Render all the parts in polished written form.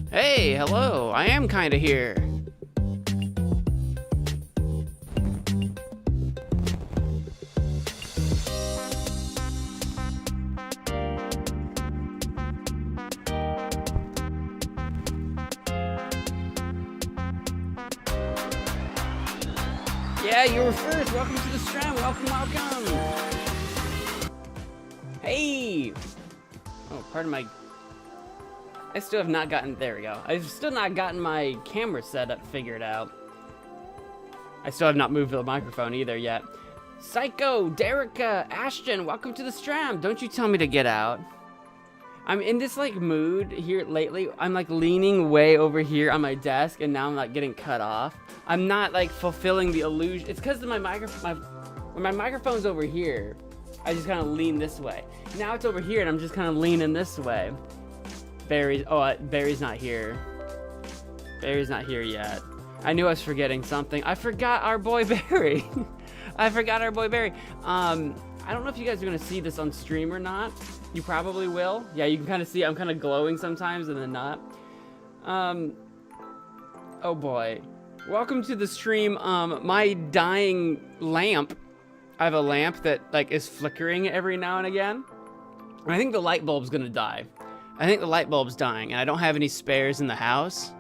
Hey, hello, I am kinda here. Yeah, you were first. Welcome to the stream. Welcome. Hey. Oh, pardon my... I still have not gotten... There we go. I've still not gotten my camera setup figured out. I still have not moved the microphone either yet. Psycho, Derica, Ashton, welcome to the stream. Don't you tell me to get out. I'm in this like mood here lately. I'm like leaning way over here on my desk and now I'm like getting cut off. I'm not like fulfilling the illusion. It's because of my microphone. When my microphone's over here, I just kind of lean this way. Now it's over here and I'm just kind of leaning this way. Barry's not here. Barry's not here yet. I knew I was forgetting something. I forgot our boy Barry. I forgot our boy Barry. I don't know if you guys are gonna see this on stream or not. You probably will. Yeah, you can kind of see I'm kind of glowing sometimes and then not. Oh boy. Welcome to the stream. My dying lamp. I have a lamp that like is flickering every now and again. And I think the light bulb's gonna die. I think the light bulb's dying and I don't have any spares in the house.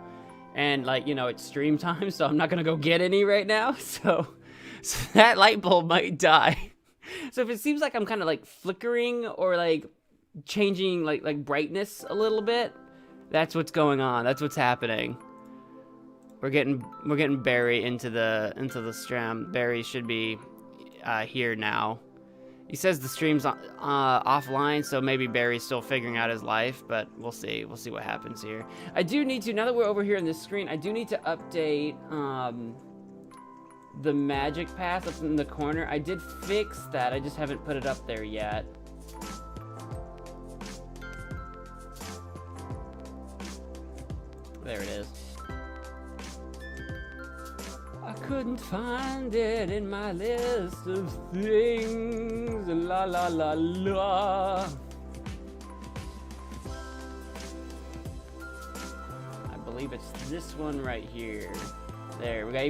And like, you know, it's stream time, so I'm not gonna go get any right now. So that light bulb might die. So if it seems like I'm kind of like flickering or like changing like brightness a little bit, that's what's going on. That's what's happening. We're getting Barry into the stream. Barry should be here now. He says the stream's offline, so maybe Barry's still figuring out his life, but we'll see. We'll see what happens here. I do need to, now that we're over here on this screen, I do need to update the magic pass up in the corner. I did fix that. I just haven't put it up there yet. There it is. I couldn't find it in my list of things. La la la la. I believe it's this one right here. There, we got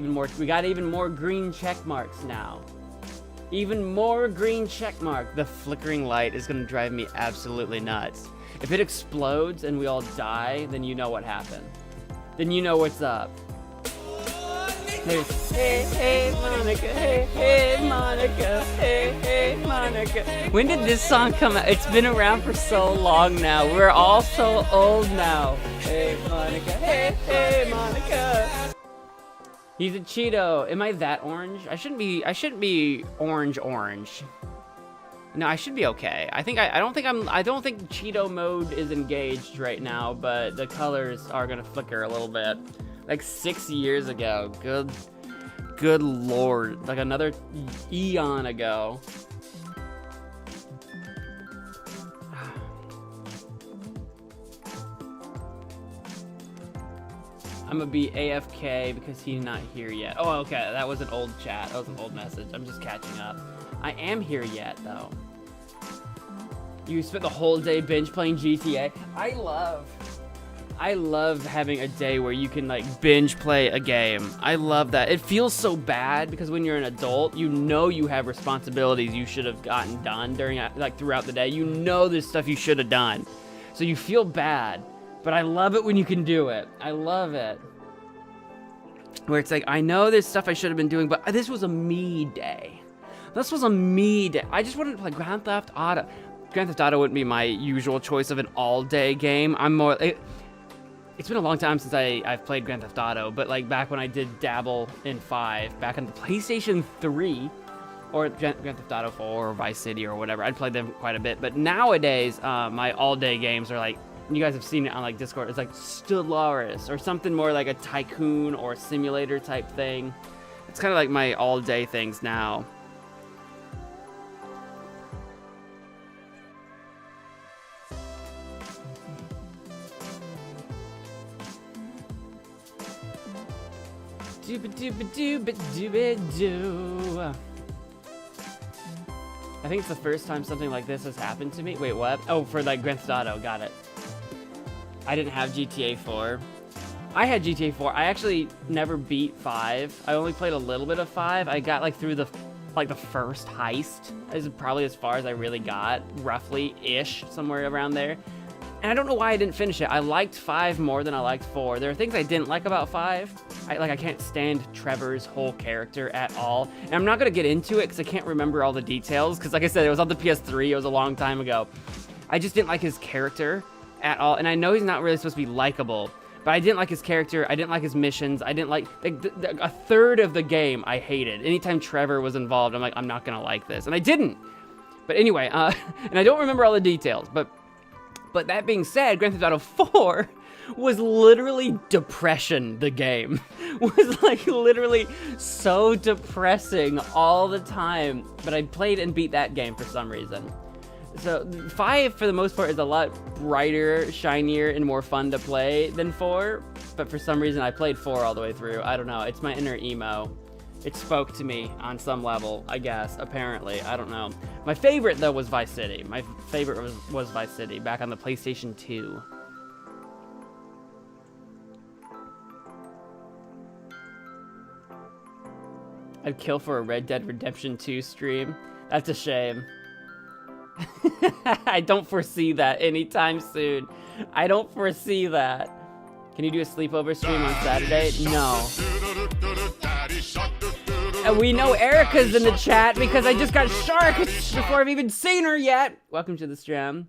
even more green check marks now. Even more green check mark. The flickering light is gonna drive me absolutely nuts. If it explodes and we all die, then you know what happened. Then you know what's up. Hey, hey, Monica, hey, Monica, hey, Monica. When did this song come out? It's been around for so long now. We're all so old now. Hey, Monica, hey, Monica. He's a Cheeto. Am I that orange? I shouldn't be orange. No, I should be okay. I don't think Cheeto mode is engaged right now, but the colors are gonna flicker a little bit. Like 6 years ago. Good lord. Like another eon ago. I'm gonna be AFK because he's not here yet. Oh, okay. That was an old chat. That was an old message. I'm just catching up. I am here yet, though. You spent the whole day binge playing GTA. I love having a day where you can like binge play a game. I love that. It feels so bad because when you're an adult, you know you have responsibilities you should have gotten done during like throughout the day. You know there's stuff you should have done. So you feel bad, but I love it when you can do it. I love it. Where it's like, I know there's stuff I should have been doing, but this was a me day. This was a me day. I just wanted to play Grand Theft Auto. Grand Theft Auto wouldn't be my usual choice of an all-day game. I'm more... It's been a long time since I've played Grand Theft Auto, but like back when I did dabble in 5, back on the PlayStation 3, or Grand Theft Auto 4 or Vice City or whatever, I'd played them quite a bit. But nowadays, my all-day games are like, you guys have seen it on like Discord, it's like Stellaris or something more like a tycoon or simulator type thing. It's kind of like my all-day things now. Dooba-dooba-dooba-dooba-doo. I think it's the first time something like this has happened to me. Wait, what? Oh, for like Grand Theft Auto, got it. I didn't have GTA 4. I had GTA 4. I actually never beat 5. I only played a little bit of 5. I got like through the first heist. This is probably as far as I really got, roughly-ish, somewhere around there. And I don't know why I didn't finish it. I liked 5 more than I liked 4. There are things I didn't like about 5. I can't stand Trevor's whole character at all. And I'm not gonna get into it because I can't remember all the details. Because like I said, it was on the PS3. It was a long time ago. I just didn't like his character at all. And I know he's not really supposed to be likable. But I didn't like his character, I didn't like his missions, I didn't like a third of the game I hated. Anytime Trevor was involved, I'm like, I'm not gonna like this. And I didn't. But anyway, and I don't remember all the details, but that being said, Grand Theft Auto 4 was literally depression, the game. Was like literally so depressing all the time. But I played and beat that game for some reason. So 5, for the most part, is a lot brighter, shinier, and more fun to play than 4. But for some reason, I played 4 all the way through. I don't know. It's my inner emo. It spoke to me on some level, I guess, apparently. I don't know. My favorite, though, was Vice City. My favorite was Vice City, back on the PlayStation 2. I'd kill for a Red Dead Redemption 2 stream. That's a shame. I don't foresee that anytime soon. I don't foresee that. Can you do a sleepover stream on Saturday? No. And we know Erica's in the chat because I just got shark before I've even seen her yet. Welcome to the stream.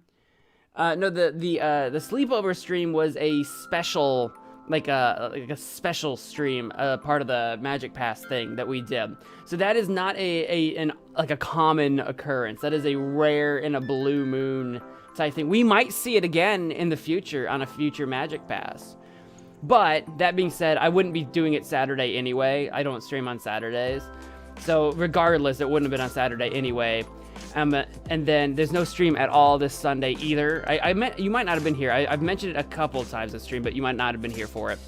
No, the sleepover stream was a special, like a special stream, part of the Magic Pass thing that we did. So that is not a common occurrence. That is a rare in a blue moon type thing. We might see it again in the future on a future Magic Pass. But that being said, I wouldn't be doing it Saturday anyway. I don't stream on Saturdays. So regardless, it wouldn't have been on Saturday anyway. And then there's no stream at all this Sunday either. You might not have been here. I've mentioned it a couple times this stream, but you might not have been here for it.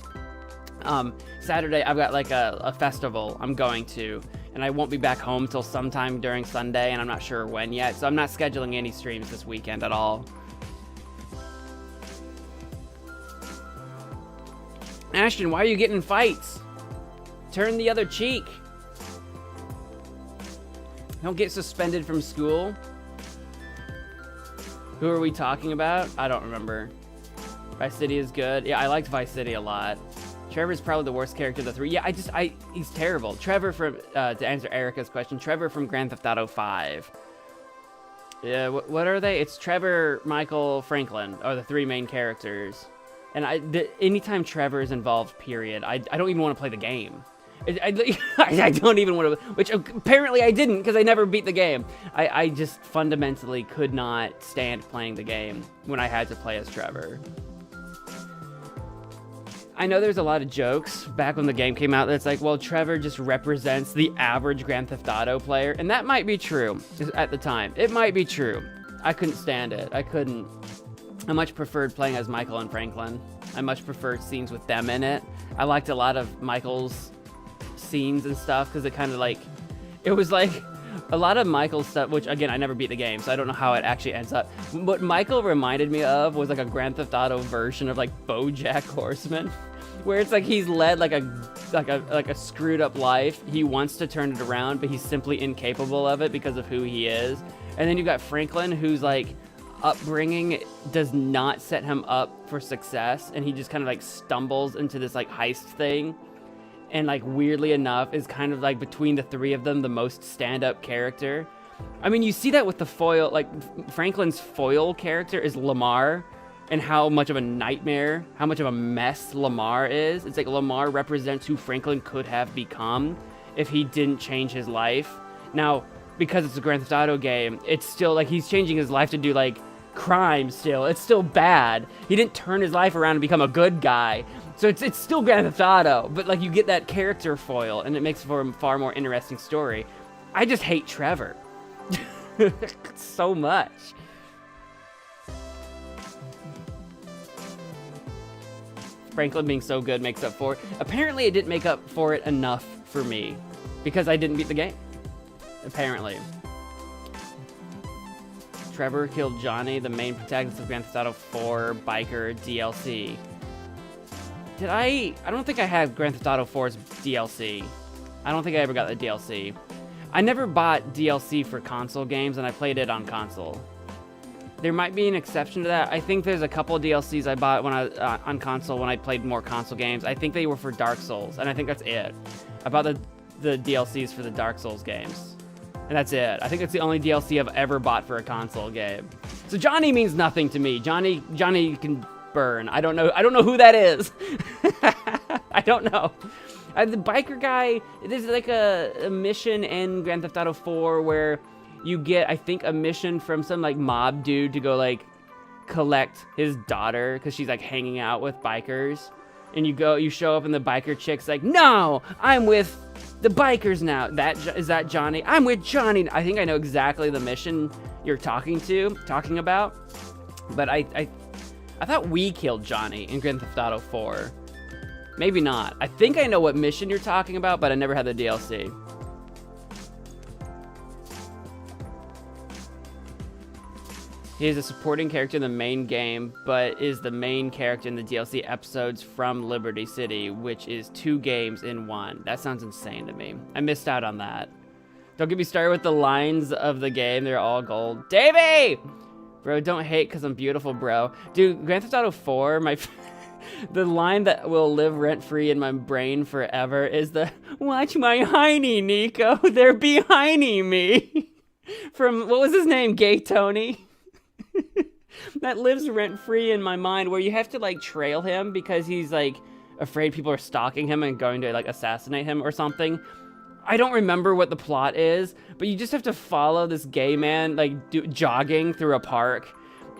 Saturday, I've got like a festival I'm going to, and I won't be back home till sometime during Sunday, and I'm not sure when yet. So I'm not scheduling any streams this weekend at all. Ashton, why are you getting in fights? Turn the other cheek. Don't get suspended from school. Who are we talking about? I don't remember. Vice City is good. Yeah, I liked Vice City a lot. Trevor's probably the worst character of the 3. Yeah, he's terrible. Trevor from, to answer Erica's question, Trevor from Grand Theft Auto 5. Yeah, what are they? It's Trevor, Michael, Franklin are the 3 main characters. And anytime Trevor is involved, period, I don't even want to play the game. I don't even want to, which apparently I didn't because I never beat the game. I just fundamentally could not stand playing the game when I had to play as Trevor. I know there's a lot of jokes back when the game came out that's like, well, Trevor just represents the average Grand Theft Auto player, and that might be true at the time. It might be true. I couldn't stand it. I couldn't. I much preferred playing as Michael and Franklin. I much preferred scenes with them in it. I liked a lot of Michael's scenes and stuff because it kind of like, it was like a lot of Michael's stuff, which again, I never beat the game, so I don't know how it actually ends up. What Michael reminded me of was like a Grand Theft Auto version of like BoJack Horseman, where it's like he's led like a screwed up life. He wants to turn it around, but he's simply incapable of it because of who he is. And then you got Franklin, who's like, upbringing does not set him up for success, and he just kind of like stumbles into this like heist thing, and like weirdly enough is kind of like between the 3 of them the most stand-up character. I mean, you see that with the foil, like Franklin's foil character is Lamar, and how much of a nightmare, how much of a mess Lamar is. It's like Lamar represents who Franklin could have become if he didn't change his life. Now, because it's a Grand Theft Auto game, it's still like he's changing his life to do like crime still. It's still bad. He didn't turn his life around and become a good guy. So it's still Grand Theft Auto, but like you get that character foil, and it makes for a far more interesting story. I just hate Trevor so much. Franklin being so good makes up for it. Apparently it didn't make up for it enough for me because I didn't beat the game. Apparently. Trevor killed Johnny, the main protagonist of Grand Theft Auto 4 biker DLC. Did I don't think I had Grand Theft Auto 4's DLC. I don't think I ever got the DLC. I never bought DLC for console games, and I played it on console. There might be an exception to that. I think there's a couple of DLCs I bought when I on console when I played more console games. I think they were for Dark Souls, and I think that's it. I bought the DLCs for the Dark Souls games, and that's it. I think that's the only DLC I've ever bought for a console game. So Johnny means nothing to me. Johnny can burn. I don't know who that is. I don't know. The biker guy, there's like a mission in Grand Theft Auto 4 where you get, I think, a mission from some like mob dude to go like collect his daughter because she's like hanging out with bikers. And you show up and the biker chick's like, no, I'm with the bikers now. Is that Johnny? I'm with Johnny. I think I know exactly the mission you're talking about. But I thought we killed Johnny in Grand Theft Auto 4. Maybe not. I think I know what mission you're talking about, but I never had the DLC. He is a supporting character in the main game, but is the main character in the DLC episodes from Liberty City, which is 2 games in 1. That sounds insane to me. I missed out on that. Don't get me started with the lines of the game. They're all gold. Davey! Bro, don't hate because I'm beautiful, bro. Dude, Grand Theft Auto 4, the line that will live rent-free in my brain forever is the, watch my hiney, Nico. They're behinding me. From, what was his name? Gay Tony? That lives rent-free in my mind, where you have to like trail him because he's like afraid people are stalking him and going to like assassinate him or something. I don't remember what the plot is, but you just have to follow this gay man like jogging through a park,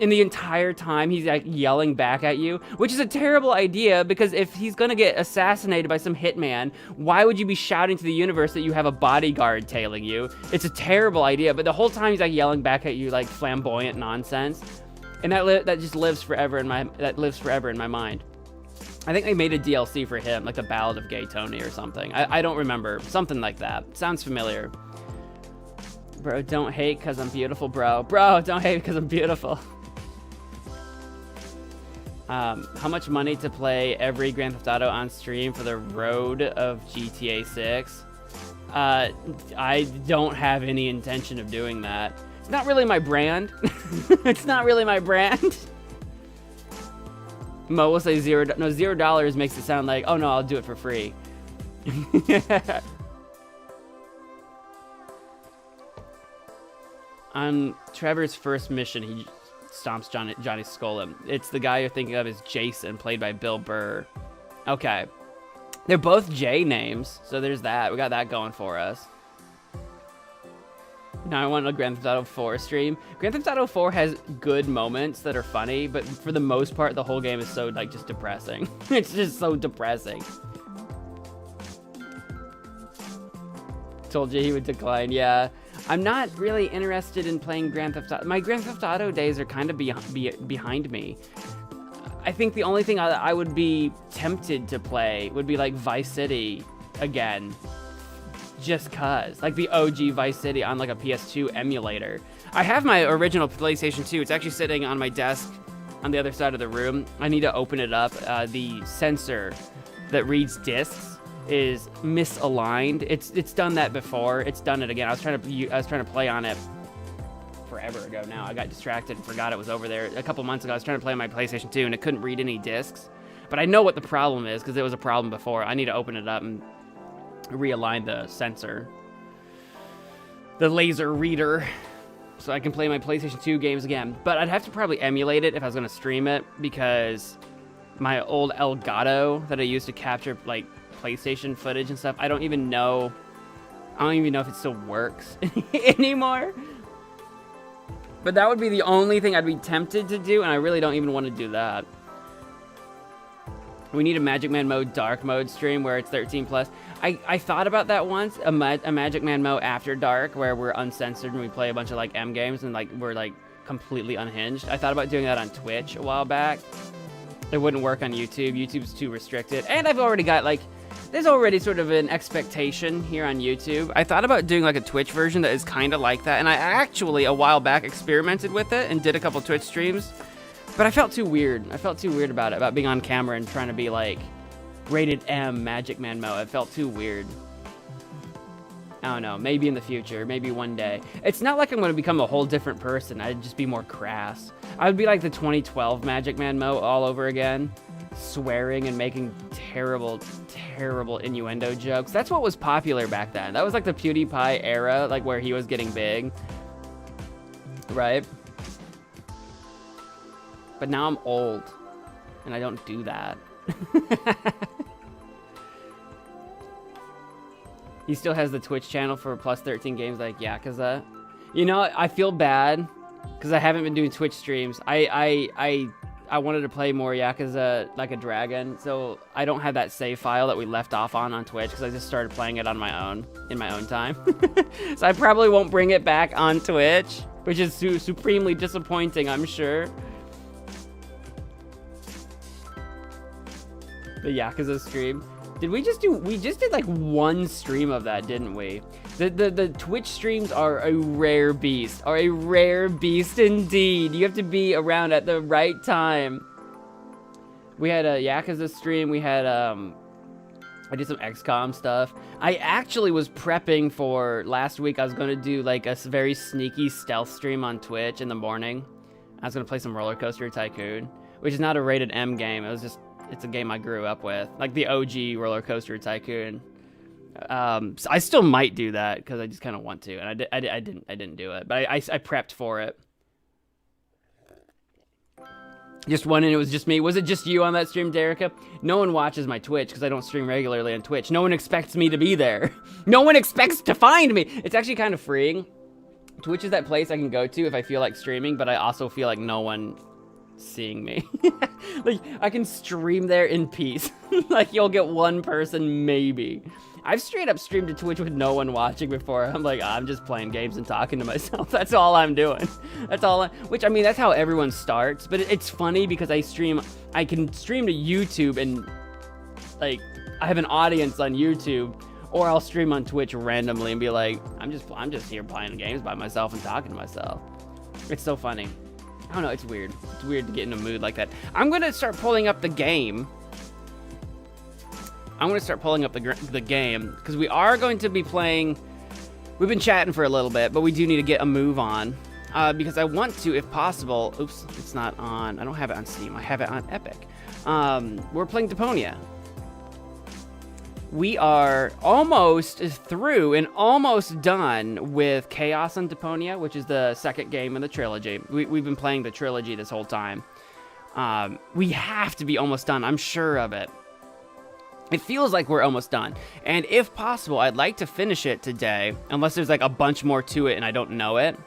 and the entire time he's like yelling back at you, which is a terrible idea because if he's gonna get assassinated by some hitman, why would you be shouting to the universe that you have a bodyguard tailing you? It's a terrible idea, but the whole time he's like yelling back at you like flamboyant nonsense, and that just lives forever in my mind. I think they made a DLC for him, like the Ballad of Gay Tony or something. I don't remember. Something like that. Sounds familiar. Bro, don't hate because I'm beautiful, bro. Bro, don't hate because I'm beautiful. How much money to play every Grand Theft Auto on stream for the road of GTA 6? I don't have any intention of doing that. It's not really my brand. It's not really my brand. Mo will say $0 makes it sound like, oh no, I'll do it for free. On Trevor's first mission, he stomps Johnny's skull in. It's the guy you're thinking of is Jason, played by Bill Burr. Okay. They're both J names, so there's that. We got that going for us. Now I want a Grand Theft Auto 4 stream. Grand Theft Auto 4 has good moments that are funny, but for the most part, the whole game is so, like, just depressing. It's just so depressing. Told you he would decline, yeah. I'm not really interested in playing Grand Theft Auto. My Grand Theft Auto days are kind of behind me. I think the only thing I would be tempted to play would be, like, Vice City again. Just cause, like the OG Vice City on like a PS2 emulator. I have my original PlayStation 2. It's actually sitting on my desk on the other side of the room. I need to open it up. The sensor that reads discs is misaligned. It's done that before. It's done it again. I was trying to play on it forever ago now. I got distracted and forgot it was over there. A couple months ago, I was trying to play on my PlayStation 2 and it couldn't read any discs. But I know what the problem is because it was a problem before. I need to open it up and realign the sensor, the laser reader, so I can play my PlayStation 2 games again. But I'd have to probably emulate it if I was going to stream it, because my old Elgato that I used to capture like PlayStation footage and stuff, I don't even know if it still works anymore. But that would be the only thing I'd be tempted to do, and I really don't even want to do that. We need a MagicManMo dark mode stream where it's 13 plus. I thought about that once, a MagicManMo after dark where we're uncensored and we play a bunch of like M games and like we're like completely unhinged. I thought about doing that on Twitch a while back. It wouldn't work on YouTube. YouTube's too restricted. And I've already got like there's already sort of an expectation here on YouTube. I thought about doing like a Twitch version that is kind of like that, and I actually a while back experimented with it and did a couple Twitch streams, but I felt too weird. I felt too weird about it, about being on camera and trying to be like rated M MagicManMo. It felt too weird. I don't know, maybe in the future, maybe one day. It's not like I'm gonna become a whole different person. I'd just be more crass. I would be like the 2012 MagicManMo all over again, swearing and making terrible, terrible innuendo jokes. That's what was popular back then. That was like the PewDiePie era, like where he was getting big, right? But now I'm old, and I don't do that. He still has the Twitch channel for plus 13 games like Yakuza. You know, I feel bad because I haven't been doing Twitch streams. I wanted to play more Yakuza Like a Dragon, so I don't have that save file that we left off on Twitch because I just started playing it on my own, in my own time. So I probably won't bring it back on Twitch, which is supremely disappointing, I'm sure. The Yakuza stream. Did we just did like one stream of that, didn't we? The Twitch streams are a rare beast, indeed. You have to be around at the right time. We had a Yakuza stream, we had, I did some XCOM stuff. I actually was prepping for, last week I was gonna do like a very sneaky stealth stream on Twitch in the morning. I was gonna play some Roller Coaster Tycoon, which is not a rated M game, it's a game I grew up with, like the OG Roller Coaster Tycoon. So I still might do that because I just kind of want to, and I didn't do it, but I prepped for it. Just wondering, it was just me. Was it just you on that stream, Derica? No one watches my Twitch because I don't stream regularly on Twitch. No one expects me to be there. No one expects to find me. It's actually kind of freeing. Twitch is that place I can go to if I feel like streaming, but I also feel like no one seeing me. Like, I can stream there in peace. Like, you'll get one person, maybe. I've straight up streamed to Twitch with no one watching before. I'm like, I'm just playing games and talking to myself. That's all I'm doing. That's all which, I mean, that's how everyone starts, but it's funny because I can stream to YouTube and, like, I have an audience on YouTube, or I'll stream on Twitch randomly and be like, I'm just here playing games by myself and talking to myself. It's so funny. I don't know, it's weird. It's weird to get in a mood like that. I'm gonna start pulling up the game. The game, because we are going to be playing. We've been chatting for a little bit, but we do need to get a move on. Because I want to, if possible. Oops, it's not on. I don't have it on Steam. I have it on Epic. We're playing Deponia. We are almost through and almost done with Chaos on Deponia, which is the second game in the trilogy. We've been playing the trilogy this whole time. We have to be almost done. I'm sure of it. It feels like we're almost done. And if possible, I'd like to finish it today, unless there's like a bunch more to it and I don't know it.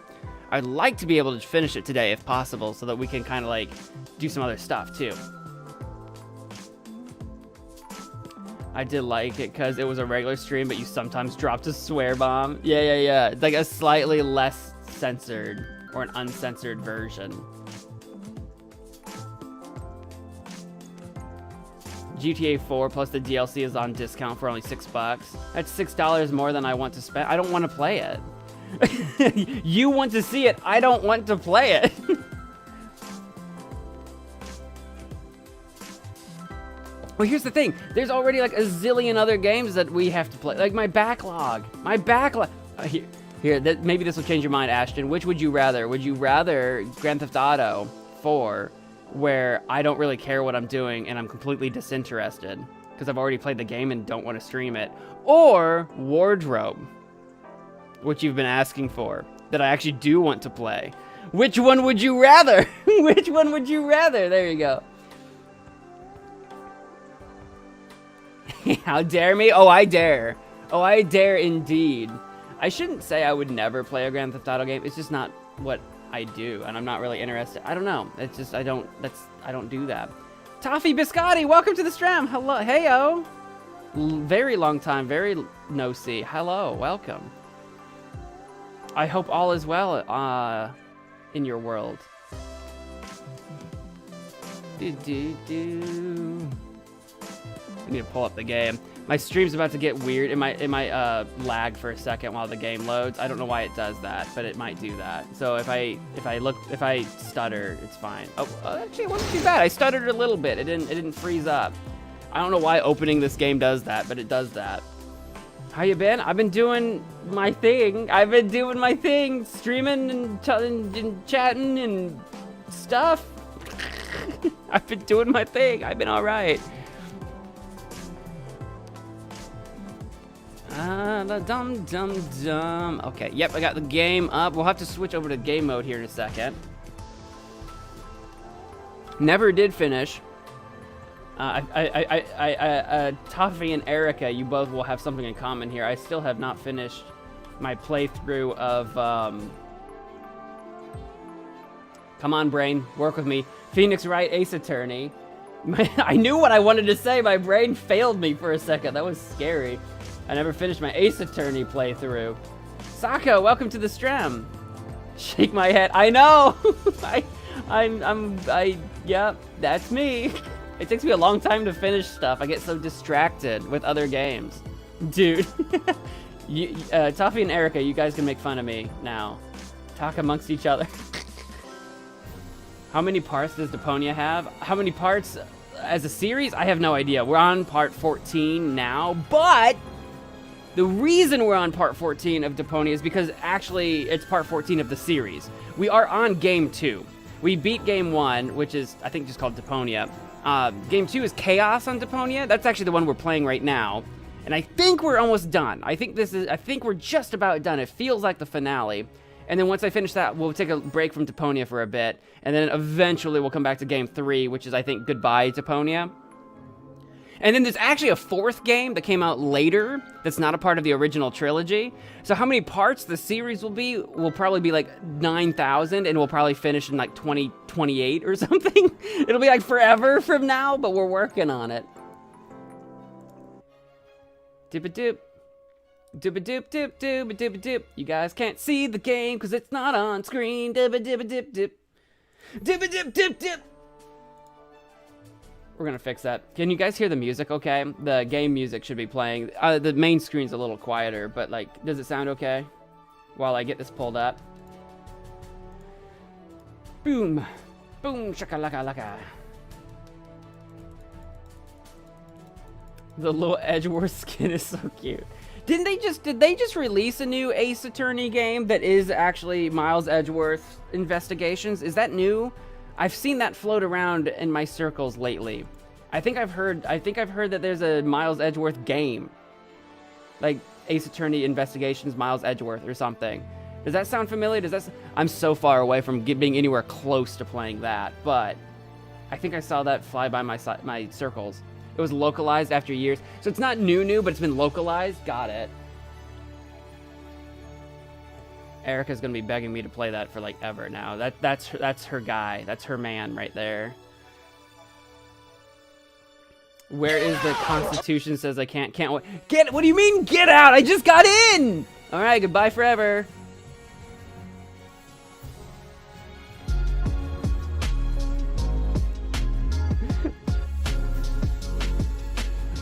I'd like to be able to finish it today if possible, so that we can kind of like do some other stuff too. I did like it because it was a regular stream, but you sometimes dropped a swear bomb. Yeah. It's like a slightly less censored or an uncensored version. GTA 4 plus the DLC is on discount for only $6. That's $6 more than I want to spend. I don't want to play it. You want to see it. I don't want to play it. Well, here's the thing. There's already like a zillion other games that we have to play. Like my backlog. Maybe this will change your mind, Ashton. Which would you rather? Would you rather Grand Theft Auto 4, where I don't really care what I'm doing and I'm completely disinterested because I've already played the game and don't want to stream it, or Wardrobe, which you've been asking for, that I actually do want to play? Which one would you rather? Which one would you rather? There you go. How dare me? Oh, I dare. Oh, I dare indeed. I shouldn't say I would never play a Grand Theft Auto game. It's just not what I do, and I'm not really interested. I don't know. It's just I don't do that. Toffee Biscotti, welcome to the stream. Hello, heyo. Very long time, very no see. Hello, welcome. I hope all is well in your world. I need to pull up the game. My stream's about to get weird. It might lag for a second while the game loads. I don't know why it does that, but it might do that. So if I stutter, it's fine. Oh, actually, it wasn't too bad. I stuttered a little bit. It didn't freeze up. I don't know why opening this game does that, but it does that. How you been? I've been doing my thing. Streaming and chatting and stuff. I've been doing my thing. I've been all right. Dum. Okay, yep, I got the game up. We'll have to switch over to game mode here in a second. Never did finish. Toffee and Erica, you both will have something in common here. I still have not finished my playthrough of, come on, brain, work with me. Phoenix Wright Ace Attorney. I knew what I wanted to say. My brain failed me for a second. That was scary. I never finished my Ace Attorney playthrough. Sako, welcome to the stream. Shake my head. I know. Yep, that's me. It takes me a long time to finish stuff. I get so distracted with other games. Dude. Toffee and Erica, you guys can make fun of me now. Talk amongst each other. How many parts does Deponia have? How many parts as a series? I have no idea. We're on part 14 now, but the reason we're on part 14 of Deponia is because actually it's part 14 of the series. We are on game 2. We beat game 1, which is, I think, just called Deponia. Game 2 is Chaos on Deponia. That's actually the one we're playing right now. And I think we're almost done. I think we're just about done. It feels like the finale. And then once I finish that, we'll take a break from Deponia for a bit. And then eventually we'll come back to game 3, which is, I think, Goodbye Deponia. And then there's actually a 4th game that came out later that's not a part of the original trilogy. So how many parts the series will probably be like 9,000, and we'll probably finish in like 2028 or something. It'll be like forever from now, but we're working on it. Dip-a-doop. Dip-a-doop, doop, dip-a-doop. You guys can't see the game because it's not on screen. Dip-a-dip-a-dip-dip. Dip-a-dip-dip-dip. We're gonna fix that. Can you guys hear the music okay? The game music should be playing. The main screen's a little quieter, but like, does it sound okay? While I get this pulled up. Boom. Boom, shaka-laka-laka. The little Edgeworth skin is so cute. Did they just release a new Ace Attorney game that is actually Miles Edgeworth Investigations? Is that new? I've seen that float around in my circles lately. I think I've heard that there's a Miles Edgeworth game. Like Ace Attorney Investigations Miles Edgeworth or something. Does that sound familiar? I'm so far away from being anywhere close to playing that, but I think I saw that fly by my circles. It was localized after years. So it's not new, but it's been localized. Got it. Erica's gonna be begging me to play that for like ever now. That's her guy. That's her man right there. Where is the Constitution says I can't wait. What do you mean get out? I just got in! Alright, goodbye forever.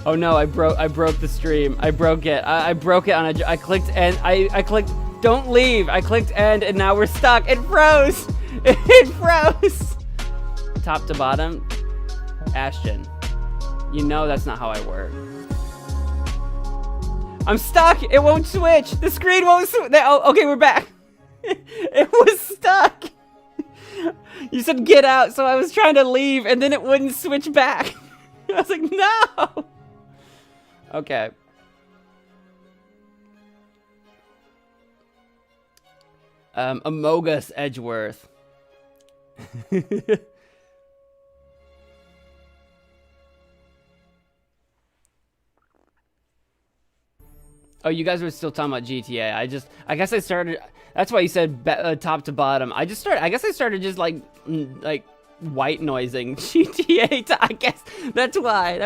Oh no, I broke the stream. I broke it. I broke it on I clicked end. I clicked don't leave. I clicked end and now we're stuck. It froze. It froze. Top to bottom. Ashton. You know that's not how I work. I'm stuck. It won't switch. The screen won't switch. Oh, okay, we're back. It was stuck. You said get out, so I was trying to leave and then it wouldn't switch back. I was like, no. Okay. Amogus Edgeworth. Oh, you guys were still talking about GTA. I guess I started. That's why you said top to bottom. I guess I started just like white noising GTA. I guess that's why.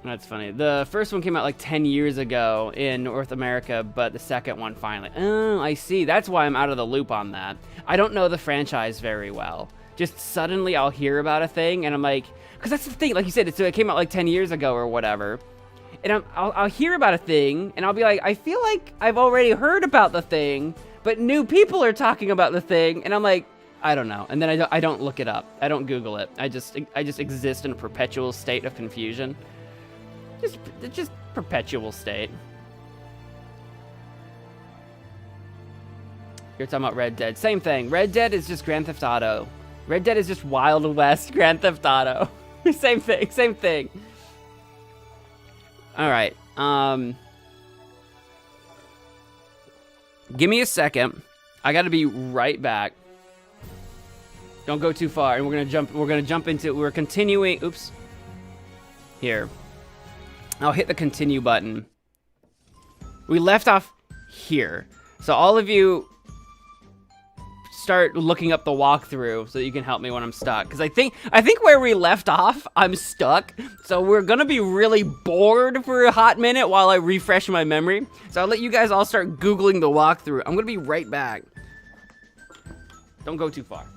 That's funny. The first one came out like 10 years ago in North America, but the second one finally. Oh, I see. That's why I'm out of the loop on that. I don't know the franchise very well. just suddenly I'll hear about a thing, and I'm like, because that's the thing, like you said, it came out like 10 years ago or whatever, and I'll hear about a thing, and I'll be like, I feel like I've already heard about the thing, but new people are talking about the thing, and I'm like, I don't know, and then I don't look it up, I don't Google it, I just exist in a perpetual state of confusion, just perpetual state. You're talking about Red Dead. Same thing. Red Dead is just Grand Theft Auto. Red Dead is just Wild West Grand Theft Auto. Same thing. Same thing. All right. Give me a second. I got to be right back. Don't go too far. And we're gonna jump into. We're continuing. Oops. Here. I'll hit the continue button. We left off here. So all of you start looking up the walkthrough so that you can help me when I'm stuck. Because I think where we left off, I'm stuck. So we're gonna be really bored for a hot minute while I refresh my memory. So I'll let you guys all start Googling the walkthrough. I'm gonna be right back. Don't go too far.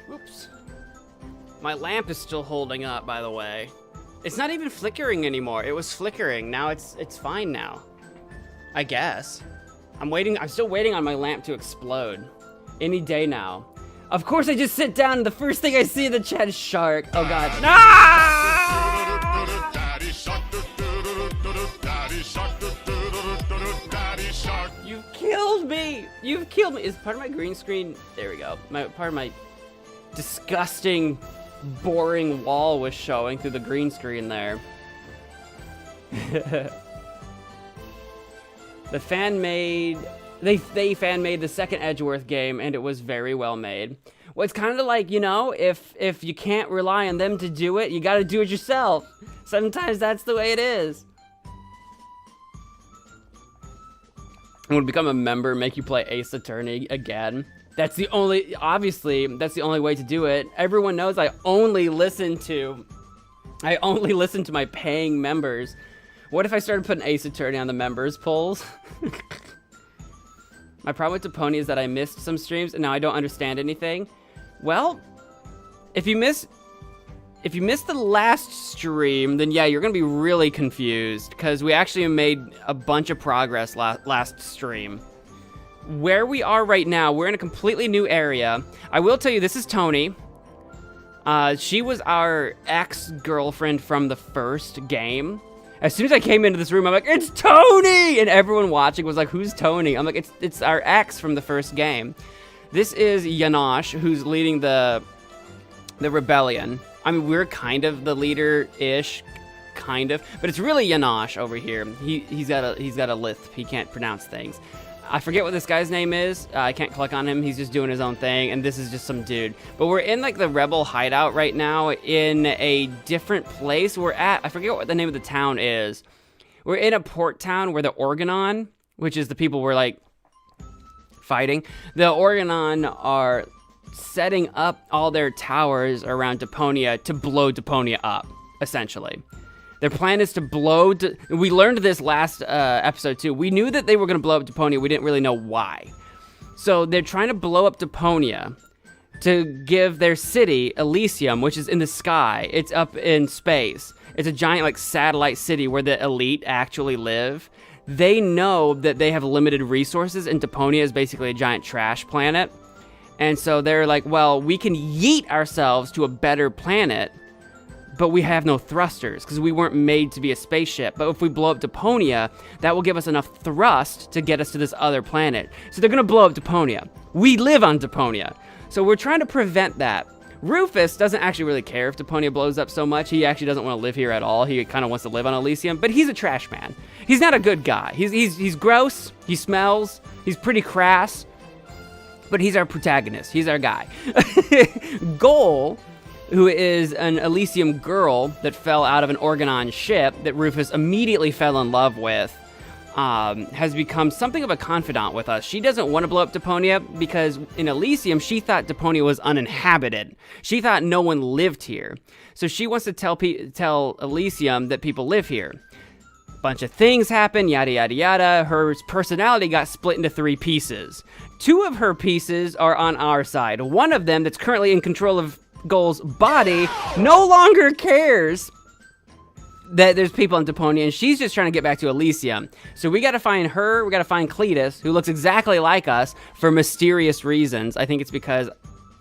Oops. My lamp is still holding up, by the way. It's not even flickering anymore. It was flickering. Now it's fine now. I guess. I'm still waiting on my lamp to explode. Any day now. Of course I just sit down and the first thing I see in the chat is shark. Oh god. You've killed me! You've killed me! Is part of my green screen... There we go. Part of my disgusting, boring wall was showing through the green screen there. The fan made... They fan made the second Edgeworth game, and it was very well made. Well, it's kind of like, you know, if you can't rely on them to do it, you gotta do it yourself. Sometimes that's the way it is. I'm gonna become a member, make you play Ace Attorney again. That's the only, obviously, that's the only way to do it. Everyone knows I only listen to my paying members. What if I started putting Ace Attorney on the members polls? My problem with Deponia is that I missed some streams and now I don't understand anything. Well, if you missed the last stream, then yeah, you're gonna be really confused because we actually made a bunch of progress last stream. Where we are right now, we're in a completely new area. I will tell you, this is Tony. She was our ex-girlfriend from the first game. As soon as I came into this room, I'm like, it's Tony! And everyone watching was like, who's Tony? I'm like, it's our ex from the first game. This is Yanosh, who's leading the rebellion. I mean, we're kind of the leader-ish, kind of, but it's really Yanosh over here. He's got a lisp. He can't pronounce things. I forget what this guy's name is. I can't click on him. He's just doing his own thing, and this is just some dude. But we're in, like, the rebel hideout right now in a different place. We're at, I forget what the name of the town is. We're in a port town where the Organon, which is the people we're like fighting, the Organon are setting up all their towers around Deponia to blow Deponia up, essentially. Their plan is to blow... we learned this last episode, too. We knew that they were going to blow up Deponia. We didn't really know why. So they're trying to blow up Deponia to give their city, Elysium, which is in the sky. It's up in space. It's a giant, like, satellite city where the elite actually live. They know that they have limited resources, and Deponia is basically a giant trash planet. And so they're like, well, we can yeet ourselves to a better planet, but we have no thrusters because we weren't made to be a spaceship. But if we blow up Deponia, that will give us enough thrust to get us to this other planet. So they're going to blow up Deponia. We live on Deponia. So we're trying to prevent that. Rufus doesn't actually really care if Deponia blows up so much. He actually doesn't want to live here at all. He kind of wants to live on Elysium, but he's a trash man. He's not a good guy. He's gross. He smells. He's pretty crass. But he's our protagonist. He's our guy. Goal, who is an Elysium girl that fell out of an Organon ship that Rufus immediately fell in love with, has become something of a confidant with us. She doesn't want to blow up Deponia because in Elysium, she thought Deponia was uninhabited. She thought no one lived here. So she wants to tell Elysium that people live here. Bunch of things happen, yada, yada, yada. Her personality got split into 3 pieces. 2 of her pieces are on our side. One of them, that's currently in control of Goal's body, no longer cares that there's people in Deponia, and she's just trying to get back to Elysium. So we gotta find her, we gotta find Cletus, who looks exactly like us for mysterious reasons. I think it's because,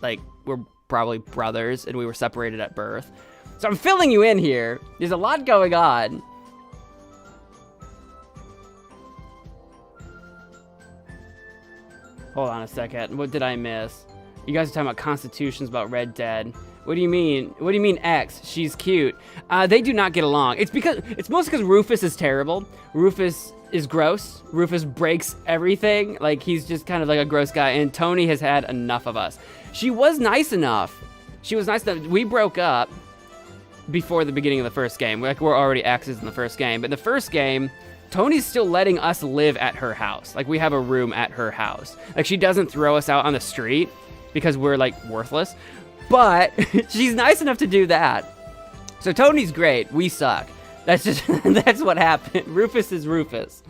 like, we're probably brothers and we were separated at birth. So I'm filling you in here. There's a lot going on. Hold on a second. What did I miss? You guys are talking about constitutions about Red Dead. What do you mean? What do you mean X? She's cute. They do not get along. It's mostly because Rufus is terrible. Rufus is gross. Rufus breaks everything. Like, he's just kind of like a gross guy. And Tony has had enough of us. She was nice enough. She was nice enough. We broke up before the beginning of the first game. Like, we're already exes in the first game. But in the first game, Tony's still letting us live at her house. Like, we have a room at her house. Like, she doesn't throw us out on the street because we're, like, worthless. But she's nice enough to do that. So Tony's great. We suck. That's just, that's what happened. Rufus is Rufus.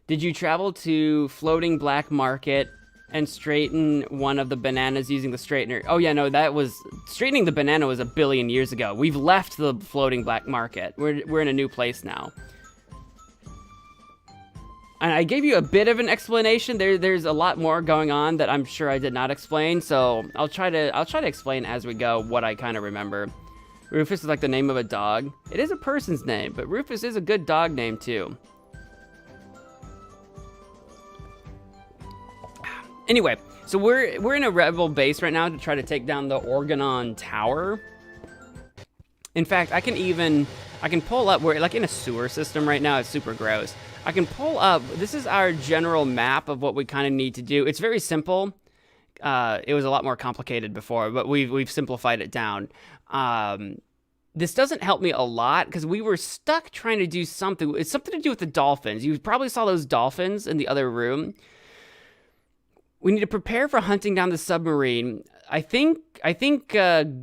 Did you travel to floating black market and straighten one of the bananas using the straightener? Oh yeah, no, that was, straightening the banana was 1 billion years ago. We've left the floating black market. We're in a new place now. And I gave you a bit of an explanation. There's a lot more going on that I'm sure I did not explain, so I'll try to explain as we go what I kind of remember. Rufus is like the name of a dog. It is a person's name, but Rufus is a good dog name too. Anyway, so we're in a rebel base right now to try to take down the Organon Tower. In fact, I can pull up, we're like in a sewer system right now. It's super gross. I can pull up, this is our general map of what we kind of need to do. It's very simple. It was a lot more complicated before, but we've simplified it down. This doesn't help me a lot because we were stuck trying to do something. It's something to do with the dolphins. You probably saw those dolphins in the other room. We need to prepare for hunting down the submarine. I think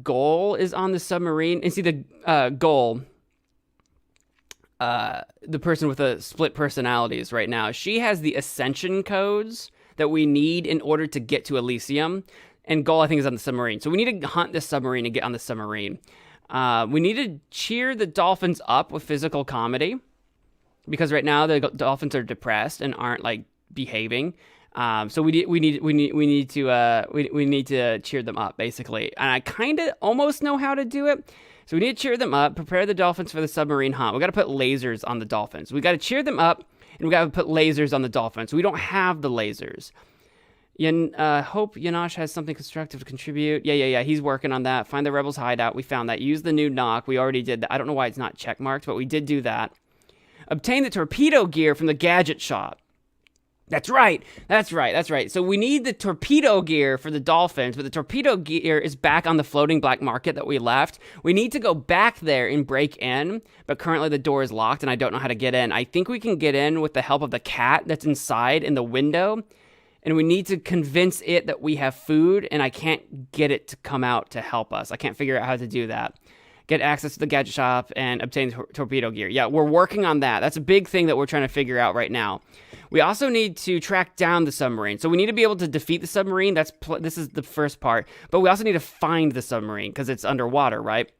Goal is on the submarine. And see, the Goal, the person with the split personalities right now, she has the ascension codes that we need in order to get to Elysium. And Goal, I think, is on the submarine. So we need to hunt the submarine and get on the submarine. We need to cheer the dolphins up with physical comedy, because right now the dolphins are depressed and aren't like behaving. So we need to cheer them up, basically. And I kind of almost know how to do it. So we need to cheer them up, prepare the dolphins for the submarine hunt. We got to put lasers on the dolphins. We got to cheer them up, and we got to put lasers on the dolphins. We don't have the lasers. Hope Yanosh has something constructive to contribute. Yeah. He's working on that. Find the rebels' hideout. We found that. Use the new knock. We already did that. I don't know why it's not checkmarked, but we did do that. Obtain the torpedo gear from the gadget shop. That's right. That's right. That's right. So we need the torpedo gear for the dolphins, but the torpedo gear is back on the floating black market that we left. We need to go back there and break in, but currently the door is locked and I don't know how to get in. I think we can get in with the help of the cat that's inside in the window, and we need to convince it that we have food, and I can't get it to come out to help us. I can't figure out how to do that. Get access to the gadget shop and obtain torpedo gear. Yeah, we're working on that. That's a big thing that we're trying to figure out right now. We also need to track down the submarine. So we need to be able to defeat the submarine. This is the first part. But we also need to find the submarine because it's underwater, right?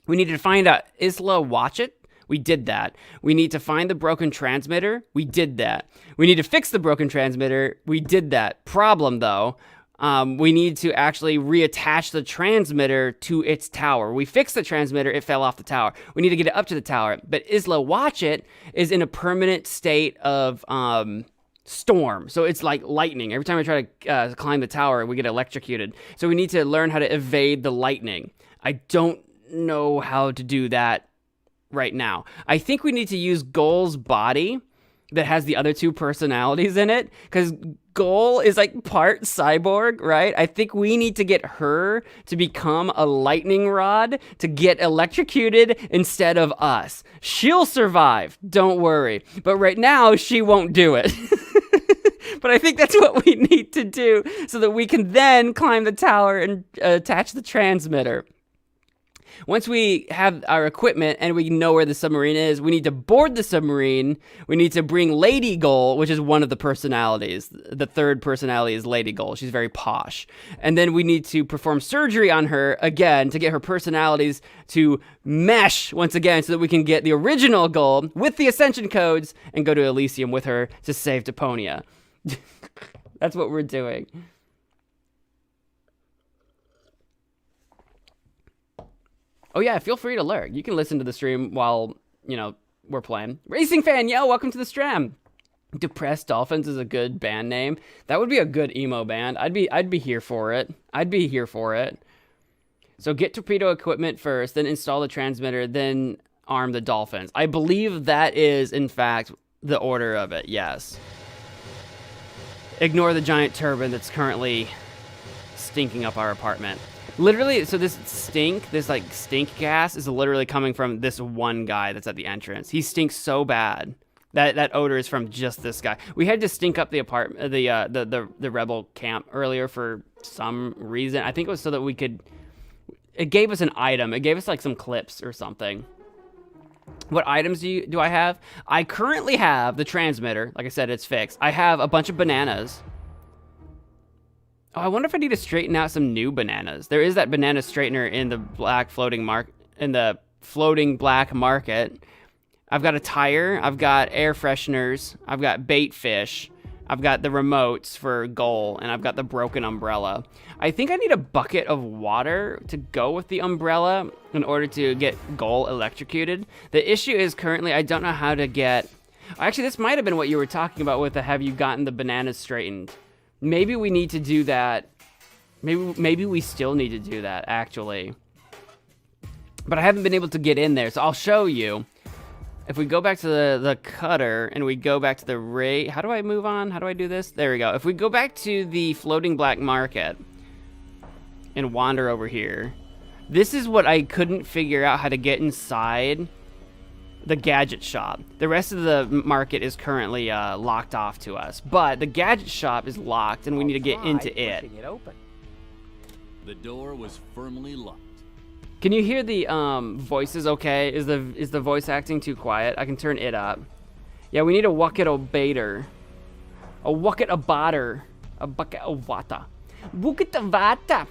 We need to find out Isla Watchet. We did that. We need to find the broken transmitter. We did that. We need to fix the broken transmitter. We did that. Problem, though, we need to actually reattach the transmitter to its tower. We fixed the transmitter, it fell off the tower. We need to get it up to the tower. But Isla Watchet is in a permanent state of storm. So it's like lightning. Every time I try to climb the tower, we get electrocuted. So we need to learn how to evade the lightning. I don't know how to do that right now. I think we need to use Goal's body that has the other two personalities in it, because Goal is like part cyborg, right? I think we need to get her to become a lightning rod to get electrocuted instead of us. She'll survive, don't worry. But right now, she won't do it. But I think that's what we need to do so that we can then climb the tower and attach the transmitter. Once we have our equipment and we know where the submarine is, we need to board the submarine. We need to bring Lady Goal, which is one of the personalities. The third personality is Lady Goal. She's very posh. And then we need to perform surgery on her again to get her personalities to mesh once again so that we can get the original Goal with the Ascension codes and go to Elysium with her to save Deponia. That's what we're doing. Oh yeah, feel free to lurk. You can listen to the stream while, we're playing. Racing Fan, yo, welcome to the stream. Depressed Dolphins is a good band name. That would be a good emo band. I'd be here for it. I'd be here for it. So get torpedo equipment first, then install the transmitter, then arm the dolphins. I believe that is, in fact, the order of it, yes. Ignore the giant turbine that's currently stinking up our apartment. Literally, so this stink gas is literally coming from this one guy that's at the entrance. He stinks so bad. That odor is from just this guy. We had to stink up the apartment, the rebel camp earlier for some reason. I think it was so that we could. It gave us an item. It gave us like some clips or something. What items do I have? I currently have the transmitter. Like I said, it's fixed. I have a bunch of bananas. Oh, I wonder if I need to straighten out some new bananas. There is that banana straightener in the floating black market. I've got a tire. I've got air fresheners. I've got bait fish. I've got the remotes for Goal, and I've got the broken umbrella. I think I need a bucket of water to go with the umbrella in order to get Goal electrocuted. The issue is currently I don't know how to get. Actually, this might have been what you were talking about with the have you gotten the bananas straightened. Maybe we need to do that. Maybe we still need to do that, actually. But I haven't been able to get in there, so I'll show you. If we go back to the cutter and we go back to the ray... How do I move on? How do I do this? There we go. If we go back to the floating black market and wander over here, this is what I couldn't figure out how to get inside the gadget shop. The rest of the market is currently locked off to us, but the gadget shop is locked and we need to get into it. The door was firmly locked. Can you hear the voices okay? Is the voice acting too quiet? I can turn it up. Yeah, we need a wucket obater. A wucket abater. A bucket of wata. Wucket of vata.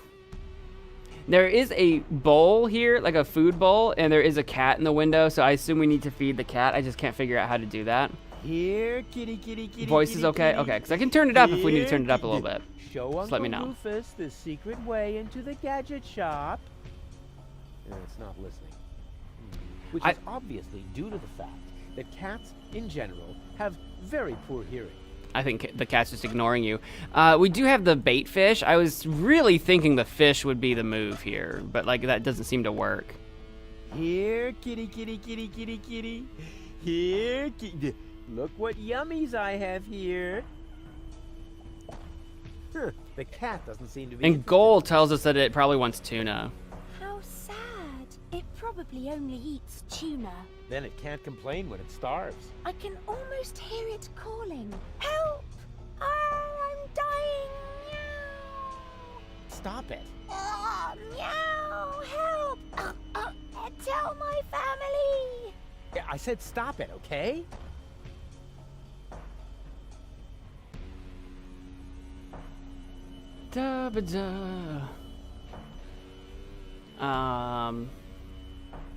There is a bowl here, like a food bowl, and there is a cat in the window, so I assume we need to feed the cat. I just can't figure out how to do that. Here, kitty, kitty, kitty. Voice is okay? Okay, because I can turn it up if we need to turn it up a little bit. Show Just let me know. Rufus the secret way into the gadget shop. It's not listening. Which is obviously due to the fact that cats, in general, have very poor hearing. I think the cat's just ignoring you. We do have the bait fish. I was really thinking the fish would be the move here, but like that doesn't seem to work. Here, kitty, kitty, kitty, kitty, kitty. Here, kitty. Look what yummies I have here. The cat doesn't seem to be. And Goal tells us that it probably wants tuna. How sad. It probably only eats tuna. Then it can't complain when it starves. I can almost hear it calling. Help! Oh, I'm dying. Meow. Stop it. Oh, meow! Help! Tell my family. Yeah, I said stop it, okay?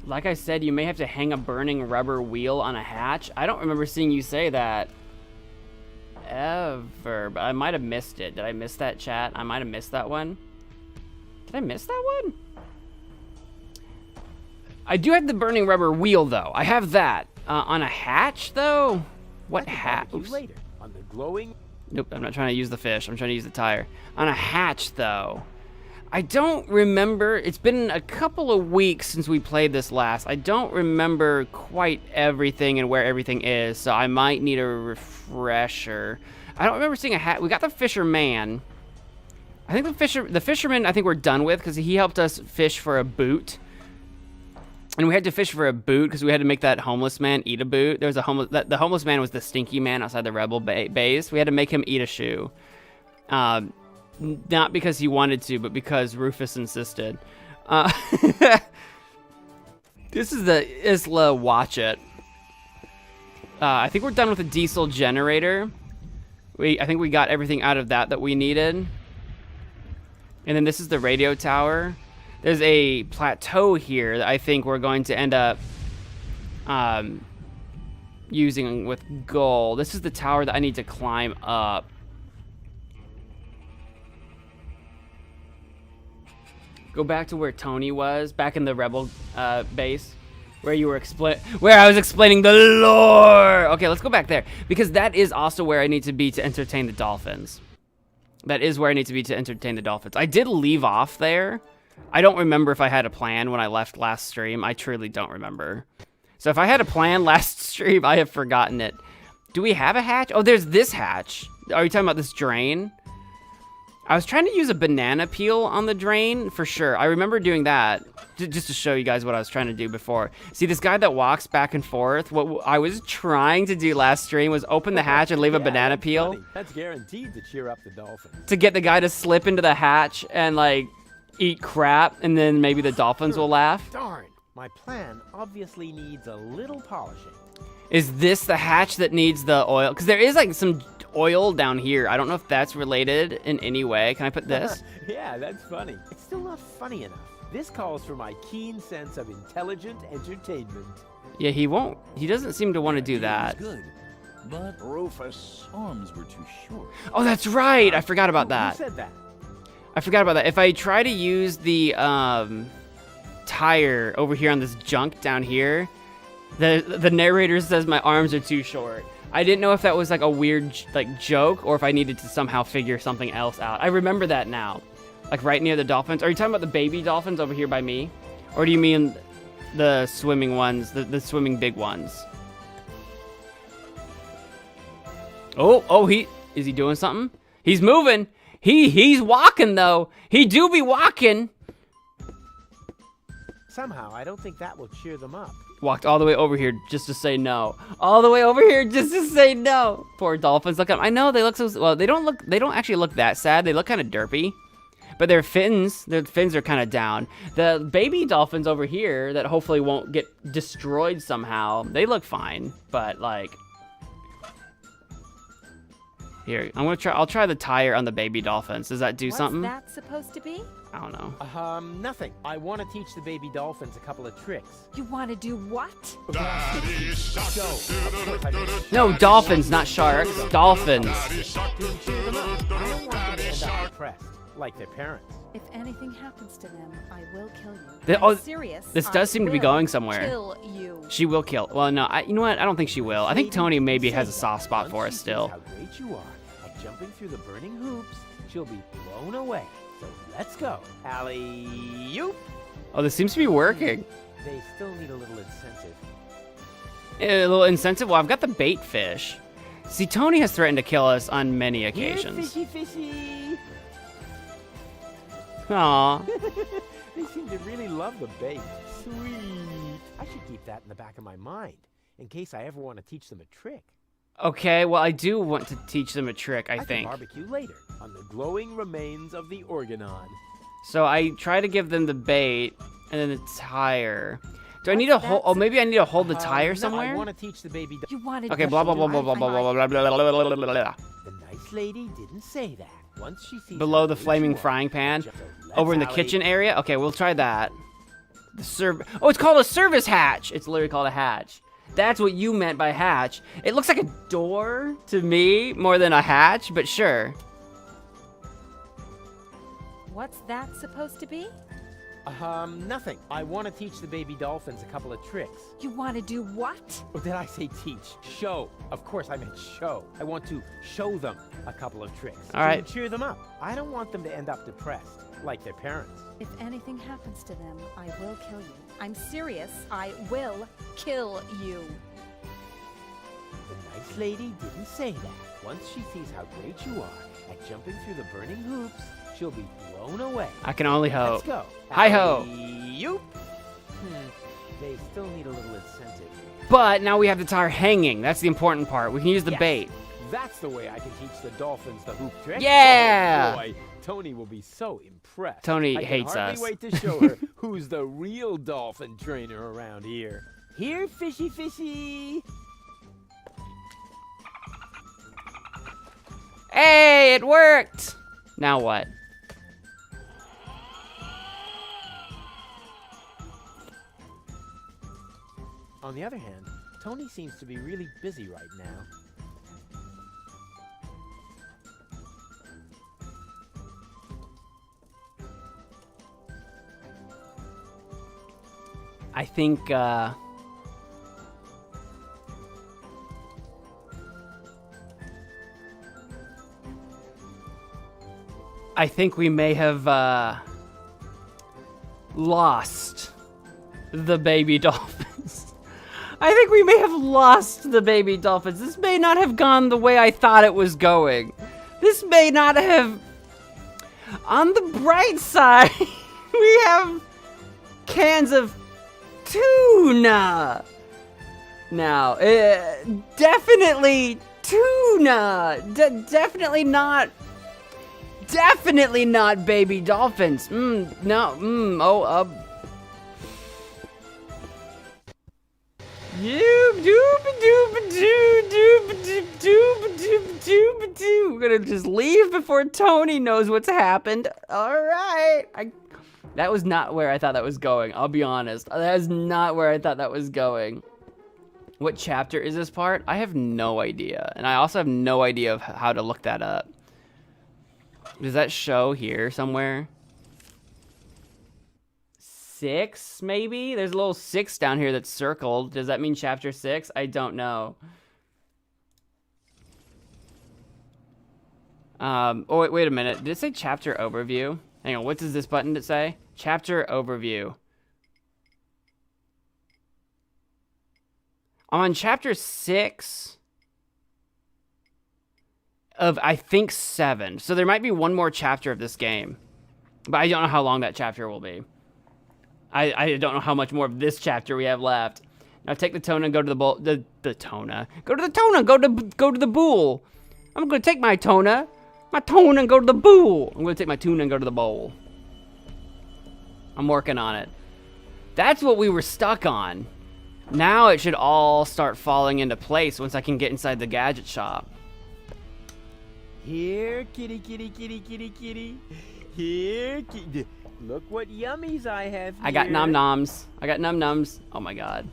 Like I said, you may have to hang a burning rubber wheel on a hatch. I don't remember seeing you say that ever, but I might have missed it. Did I miss that, chat? I might have missed that one. Did I miss that one? I do have the burning rubber wheel, though. I have that. On a hatch, though? What hatch? Later, on the glowing. Nope, I'm not trying to use the fish. I'm trying to use the tire. On a hatch, though. I don't remember. It's been a couple of weeks since we played this last. I don't remember quite everything and where everything is, so I might need a refresher. I don't remember seeing a hat. We got the fisherman. I think the fisherman I think we're done with because he helped us fish for a boot. And we had to fish for a boot because we had to make that homeless man eat a boot. There was a the homeless man was the stinky man outside the rebel base. We had to make him eat a shoe. Not because he wanted to, but because Rufus insisted. This is the Isla Watch It. I think we're done with the diesel generator. I think we got everything out of that we needed. And then this is the radio tower. There's a plateau here that I think we're going to end up using with gold. This is the tower that I need to climb up. Go back to where Tony was, back in the rebel base, where you were where I was explaining the lore. Okay, let's go back there because that is also where I need to be to entertain the dolphins. That is where I need to be to entertain the dolphins. I did leave off there. I don't remember if I had a plan when I left last stream. I truly don't remember. So if I had a plan last stream, I have forgotten it. Do we have a hatch? Oh, there's this hatch. Are you talking about this drain? I was trying to use a banana peel on the drain for sure. I remember doing that just to show you guys what I was trying to do before. See, this guy that walks back and forth, what I was trying to do last stream was open the hatch and leave a banana peel. Funny. That's guaranteed to cheer up the dolphins. To get the guy to slip into the hatch and like eat crap, and then maybe the dolphins will laugh. Darn, my plan obviously needs a little polishing. Is this the hatch that needs the oil? Because there is like some oil down here. I don't know if that's related in any way. Can I put this? Yeah, that's funny. It's still not funny enough. This calls for my keen sense of intelligent entertainment. Yeah, he doesn't seem to want to do that. Good, but Rufus' arms were too short. Oh, that's right. I forgot about that. Who said that? I forgot about that. If I try to use the tire over here on this junk down here, the narrator says my arms are too short. I didn't know if that was like a weird like joke or if I needed to somehow figure something else out. I remember that now. Like right near the dolphins. Are you talking about the baby dolphins over here by me? Or do you mean the swimming ones, the swimming big ones? Oh, is he doing something? He's moving. He's walking though. He do be walking. Somehow, I don't think that will cheer them up. Walked all the way over here just to say no. All the way over here just to say no. Poor dolphins. Look at them. I know they look so well. They don't actually look that sad. They look kind of derpy. But their fins are kind of down. The baby dolphins over here that hopefully won't get destroyed somehow, they look fine. But like, here, I'll try the tire on the baby dolphins. Does that do something? What's that supposed to be? I don't know. Nothing. I want to teach the baby dolphins a couple of tricks. You want to do what? No, dolphins, not sharks. Dolphins. To cheer them up. I don't want them to end up depressed, like their parents. If anything happens to them, I will kill you. Oh, I'm serious. this does seem to be going somewhere. Kill you. She will kill. Well, no, you know what? I don't think she will. I think Tony maybe has a soft spot for us still. How great you are at jumping through the burning hoops. She'll be blown away. So let's go. Alley-oop. Oh, this seems to be working. They still need a little incentive. A little incentive? Well, I've got the bait fish. See, Tony has threatened to kill us on many Here, occasions. fishy, fishy. Aw. They seem to really love the bait. Sweet. I should keep that in the back of my mind, in case I ever want to teach them a trick. Okay, well, I do want to teach them a trick, I can think. barbecue later on the glowing remains of the Organon. So I try to give them the bait and then the tire. Do I need to hold? Oh, maybe I need to hold the tire No, somewhere. I want to teach the baby. You wanted Okay, to blah blah blah blah blah blah blah blah blah blah blah blah. The nice lady didn't say that. Once she sees Below how the great flaming you are, frying pan, so over in the let's kitchen area. Okay, we'll try that. The Oh, it's called a service hatch. It's literally called a hatch. That's what you meant by hatch. It looks like a door to me more than a hatch, but sure. What's that supposed to be? Nothing. I want to teach the baby dolphins a couple of tricks. You want to do what? Or did I say teach? Show. Of course I meant show. I want to show them a couple of tricks. All right. To cheer them up. I don't want them to end up depressed, like their parents. If anything happens to them, I will kill you. I'm serious. I will kill you. The nice lady didn't say that. Once she sees how great you are at jumping through the burning hoops, she'll be blown away. I can only Let's hope. go. Hi-ho. Alley-oop. They still need a little incentive. But now we have the tire hanging. That's the important part. We can use the Yes. bait. That's the way I can teach the dolphins the hoop trick. Yeah! Oh boy, Tony will be so impressed. Tony I hates can us. hardly wait to show her who's the real dolphin trainer around here. Here, fishy, fishy. Hey, it worked! Now what? On the other hand, Tony seems to be really busy right now. I think, we may have, lost the baby dolphins. I think we may have lost the baby dolphins. This may not have gone the way I thought it was going. This may not have... On the bright side, we have cans of tuna. Now, definitely tuna. Definitely not baby dolphins. We're gonna just leave before Tony knows what's happened. All right. That was not where I thought that was going. I'll be honest. That is not where I thought that was going. What chapter is this part? I have no idea. And I also have no idea of how to look that up. Does that show here somewhere? 6, maybe? There's a little 6 down here that's circled. Does that mean chapter 6? I don't know. Oh, wait a minute. Did it say chapter overview? Hang on, what does this button say? Chapter overview. I'm on chapter 6 of, I think, 7. So there might be one more chapter of this game. But I don't know how long that chapter will be. I don't know how much more of this chapter we have left. Now take the tuna and go to the bowl. The tuna. Go to the tuna. Go to the bowl. I'm gonna take my tuna and go to the bowl. I'm gonna take my tuna and go to the bowl. I'm working on it. That's what we were stuck on. Now it should all start falling into place once I can get inside the gadget shop. Here, kitty, kitty, kitty, kitty, kitty. Here, kitty. Look what yummies I have here. I got nom-noms. I got num-nums. Oh my god.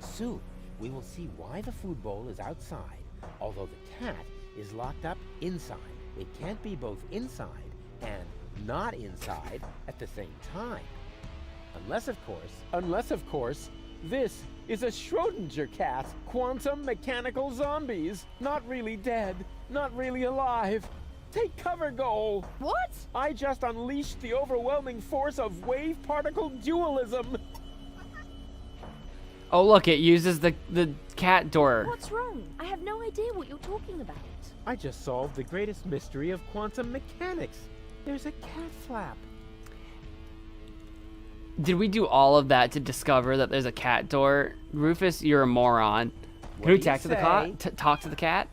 Soon, we will see why the food bowl is outside, although the cat is locked up inside. It can't be both inside and not inside at the same time. Unless, of course, this is a Schrodinger cat. Quantum mechanical zombies. Not really dead, not really alive. Take cover, Goal. What? I just unleashed the overwhelming force of wave particle dualism. Oh, look, it uses the cat door. What's wrong? I have no idea what you're talking about. I just solved the greatest mystery of quantum mechanics. There's a cat flap. Did we do all of that to discover that there's a cat door? Rufus, you're a moron. What Can we do you talk to the cat? say? Talk to the cat?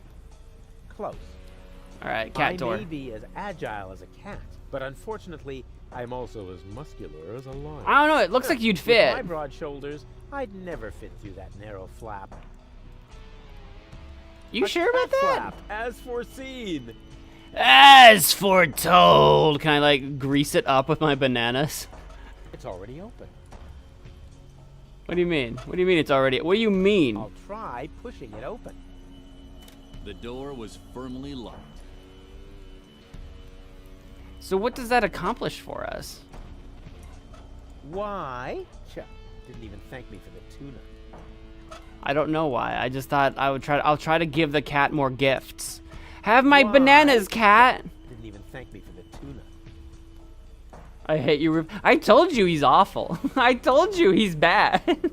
Close. All right, cat door. I may be as agile as a cat, but unfortunately, I'm also as muscular as a lion. I don't know. It looks like you'd With fit. my broad shoulders, I'd never fit through that narrow flap. You A sure about cat that? flap, as foreseen. As foretold. Can I like grease it up with my bananas? It's already open. What do you mean? What do you mean it's already? What do you mean? I'll try pushing it open. The door was firmly locked. So what does that accomplish for us? Why? Chuck didn't even thank me for the tuna. I don't know why. I just thought I would try. I'll try to give the cat more gifts. Have my Why? bananas, cat. Didn't even thank me for the tuna. I hate you, Rufus. I told you he's awful. I told you he's bad.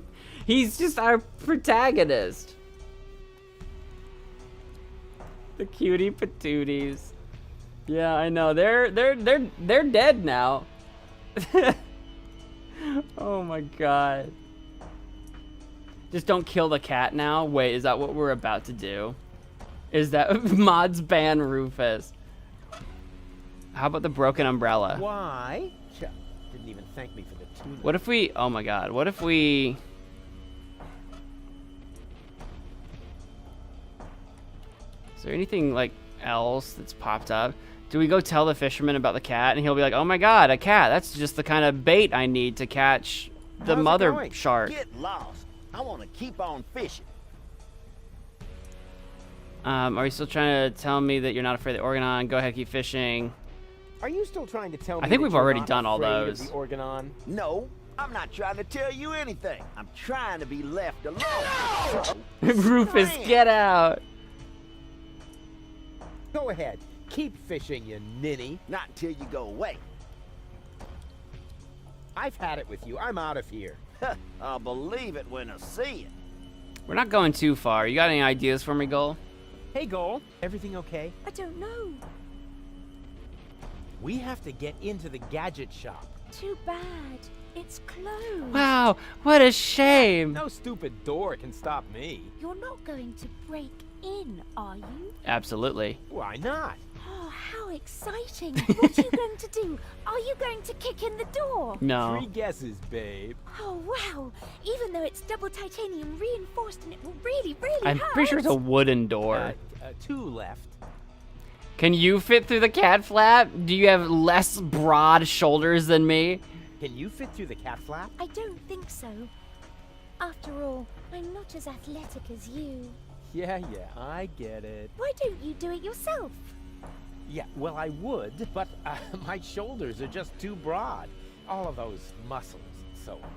He's just our protagonist. The cutie patooties. Yeah, I know. They're dead now. Oh my god. Just don't kill the cat now. Wait, is that what we're about to do? Is that mods ban Rufus? How about the broken umbrella? Why? Chuck didn't even thank me for the tuna. What if we, oh my god, what if we... Is there anything like else that's popped up? Do we go tell the fisherman about the cat and he'll be like, oh my god, a cat, that's just the kind of bait I need to catch the How's it mother going? shark. Get lost. I want to keep on fishing. Are you still trying to tell me that you're not afraid of the Organon? Go ahead, keep fishing. Are you still trying to tell me? I think that we've you're already not done all afraid of those. The Organon? No, I'm not trying to tell you anything. I'm trying to be left alone. Rufus, get out. Go ahead. Keep fishing, you ninny. Not until you go away. I've had it with you. I'm out of here. I'll believe it when I see it. We're not going too far. You got any ideas for me, Goal? Hey, Goal. Everything okay? I don't know. We have to get into the gadget shop. Too bad. It's closed. Wow, what a shame. No stupid door can stop me. You're not going to break in, are you? Absolutely. Why not? Oh, how exciting. What are you going to do? Are you going to kick in the door? No. 3 guesses, babe. Oh, wow. Even though it's double titanium reinforced and it will really, really I'm hurt. pretty sure it's a wooden door. 2 left. Can you fit through the cat flap? Do you have less broad shoulders than me? Can you fit through the cat flap? I don't think so. After all, I'm not as athletic as you. Yeah, I get it. Why don't you do it yourself? Yeah, well, I would, but my shoulders are just too broad. All of those muscles and so on.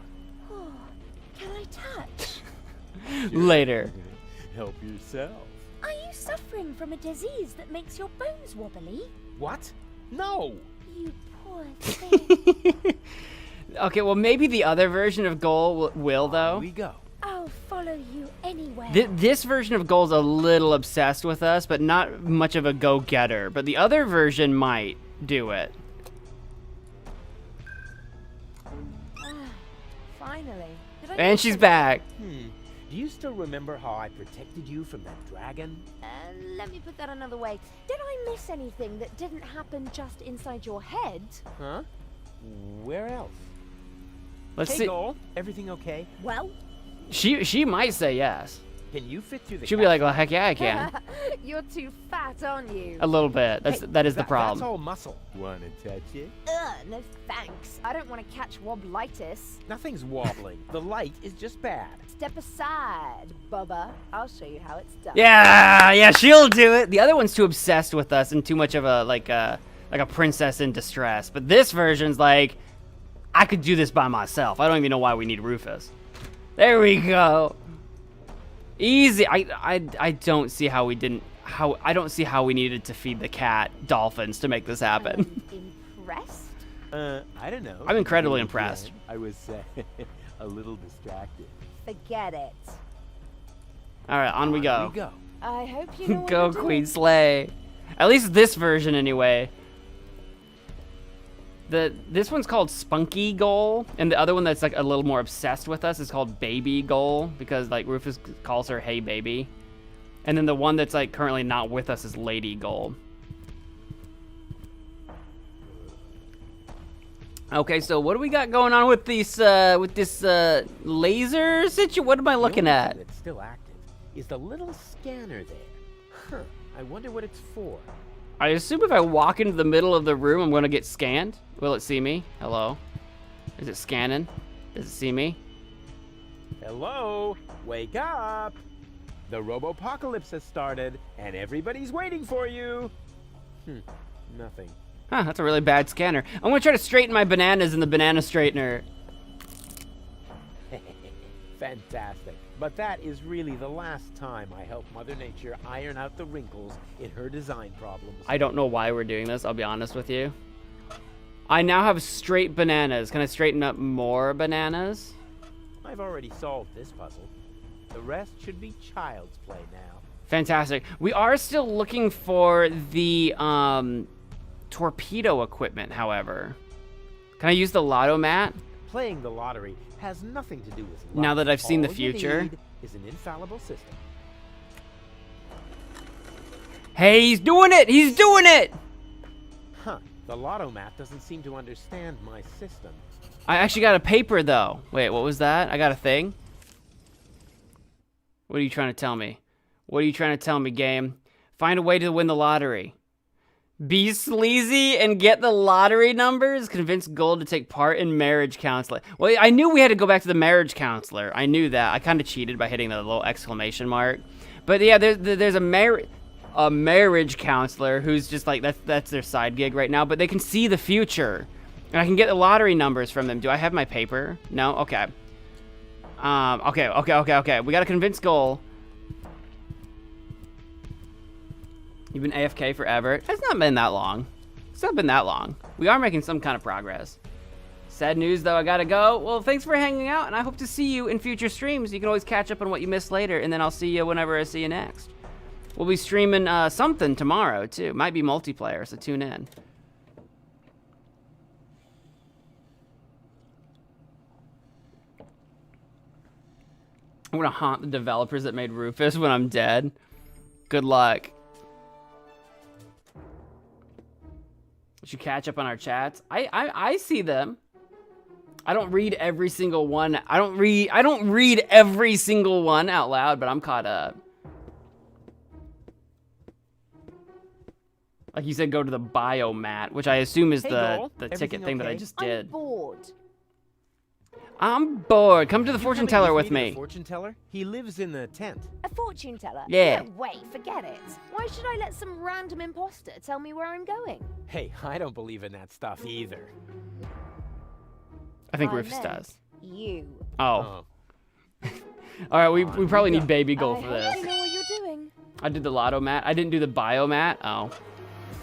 Oh, can I touch? Later. Help yourself. Are you suffering from a disease that makes your bones wobbly? What? No! You poor thing. Okay, well, maybe the other version of Goal will though. Here we go. I'll follow you anywhere. This version of Goal's a little obsessed with us, but not much of a go-getter. But the other version might do it. Finally. Did I And miss she's something? back. Do you still remember how I protected you from that dragon? Let me put that another way. Did I miss anything that didn't happen just inside your head? Huh? Where else? Let's Hey, see. Goal. Everything okay? Well, She might say yes. Can you fit through the She'll be cat like, well, heck yeah, I can. you're too fat, aren't you? A little bit. That is the That's problem. all muscle. Wanna touch it? No thanks. I don't want to catch wobblitis. Nothing's wobbling. The light is just bad. Step aside, Bubba. I'll show you how it's done. Yeah, she'll do it. The other one's too obsessed with us and too much of a like a princess in distress. But this version's like, I could do this by myself. I don't even know why we need Rufus. There we go. Easy. I don't see how we didn't. I don't see how we needed to feed the cat dolphins to make this happen. Impressed? I don't know. I'm incredibly Yeah, impressed. I was a little distracted. forget it. All right, on we Here go. we go. I hope you know what Go, you're doing. Queen Slay. At least this version, anyway. This one's called Spunky Goal, and the other one that's like a little more obsessed with us is called Baby Goal, because like Rufus calls her Hey Baby. And then the one that's like currently not with us is Lady Goal. Okay, so what do we got going on with this laser situation? What am I looking The only at? thing that's still active is the little scanner there. Huh. I wonder what it's for. I assume if I walk into the middle of the room, I'm gonna get scanned. Will it see me? Hello? Is it scanning? Does it see me? Hello? Wake up! The robopocalypse has started, and everybody's waiting for you. Nothing. Huh, that's a really bad scanner. I'm gonna try to straighten my bananas in the banana straightener. Fantastic. But that is really the last time I help Mother Nature iron out the wrinkles in her design problems. I don't know why we're doing this, I'll be honest with you. I now have straight bananas. Can I straighten up more bananas? I've already solved this puzzle. The rest should be child's play now. Fantastic. We are still looking for the torpedo equipment, however. Can I use the lotto mat? Playing the lottery has nothing to do with luck. Now that I've seen the All you future. need is an infallible system. Hey, he's doing it! He's doing it! Huh. The lotto mat doesn't seem to understand my system. I actually got a paper, though. Wait, what was that? I got a thing? What are you trying to tell me? What are you trying to tell me, game? Find a way to win the lottery. Be sleazy and get the lottery numbers? Convince Gold to take part in marriage counseling. Well, I knew we had to go back to the marriage counselor. I knew that. I kind of cheated by hitting the little exclamation mark. But yeah, there's a marriage counselor who's just like, that's their side gig right now. But they can see the future. And I can get the lottery numbers from them. Do I have my paper? No? Okay. Okay. We gotta convince Goal. You've been AFK forever. It's not been that long. It's not been that long. We are making some kind of progress. Sad news, though, I gotta go. Well, thanks for hanging out, and I hope to see you in future streams. You can always catch up on what you missed later, and then I'll see you whenever I see you next. We'll be streaming something tomorrow, too. Might be multiplayer, so tune in. I'm gonna haunt the developers that made Rufus when I'm dead. Good luck. We should catch up on our chats. I see them. I don't read every single one. I don't read every single one out loud, but I'm caught up. Like you said, go to the biomat, which I assume is Hey, the Goal. ticket Everything thing that I okay? just I'm did. bored. I'm bored. Come to the You fortune coming teller with to the me. fortune teller? He lives in the tent. A fortune teller? Yeah. No way, forget it. Why should I let some random imposter tell me where I'm going? Hey, I don't believe in that stuff either. I think I Rufus meant does. You. Oh. All right, we probably need baby goal I for hope this. you know what you're doing. I did the lotto mat. I didn't do the bio mat. Oh.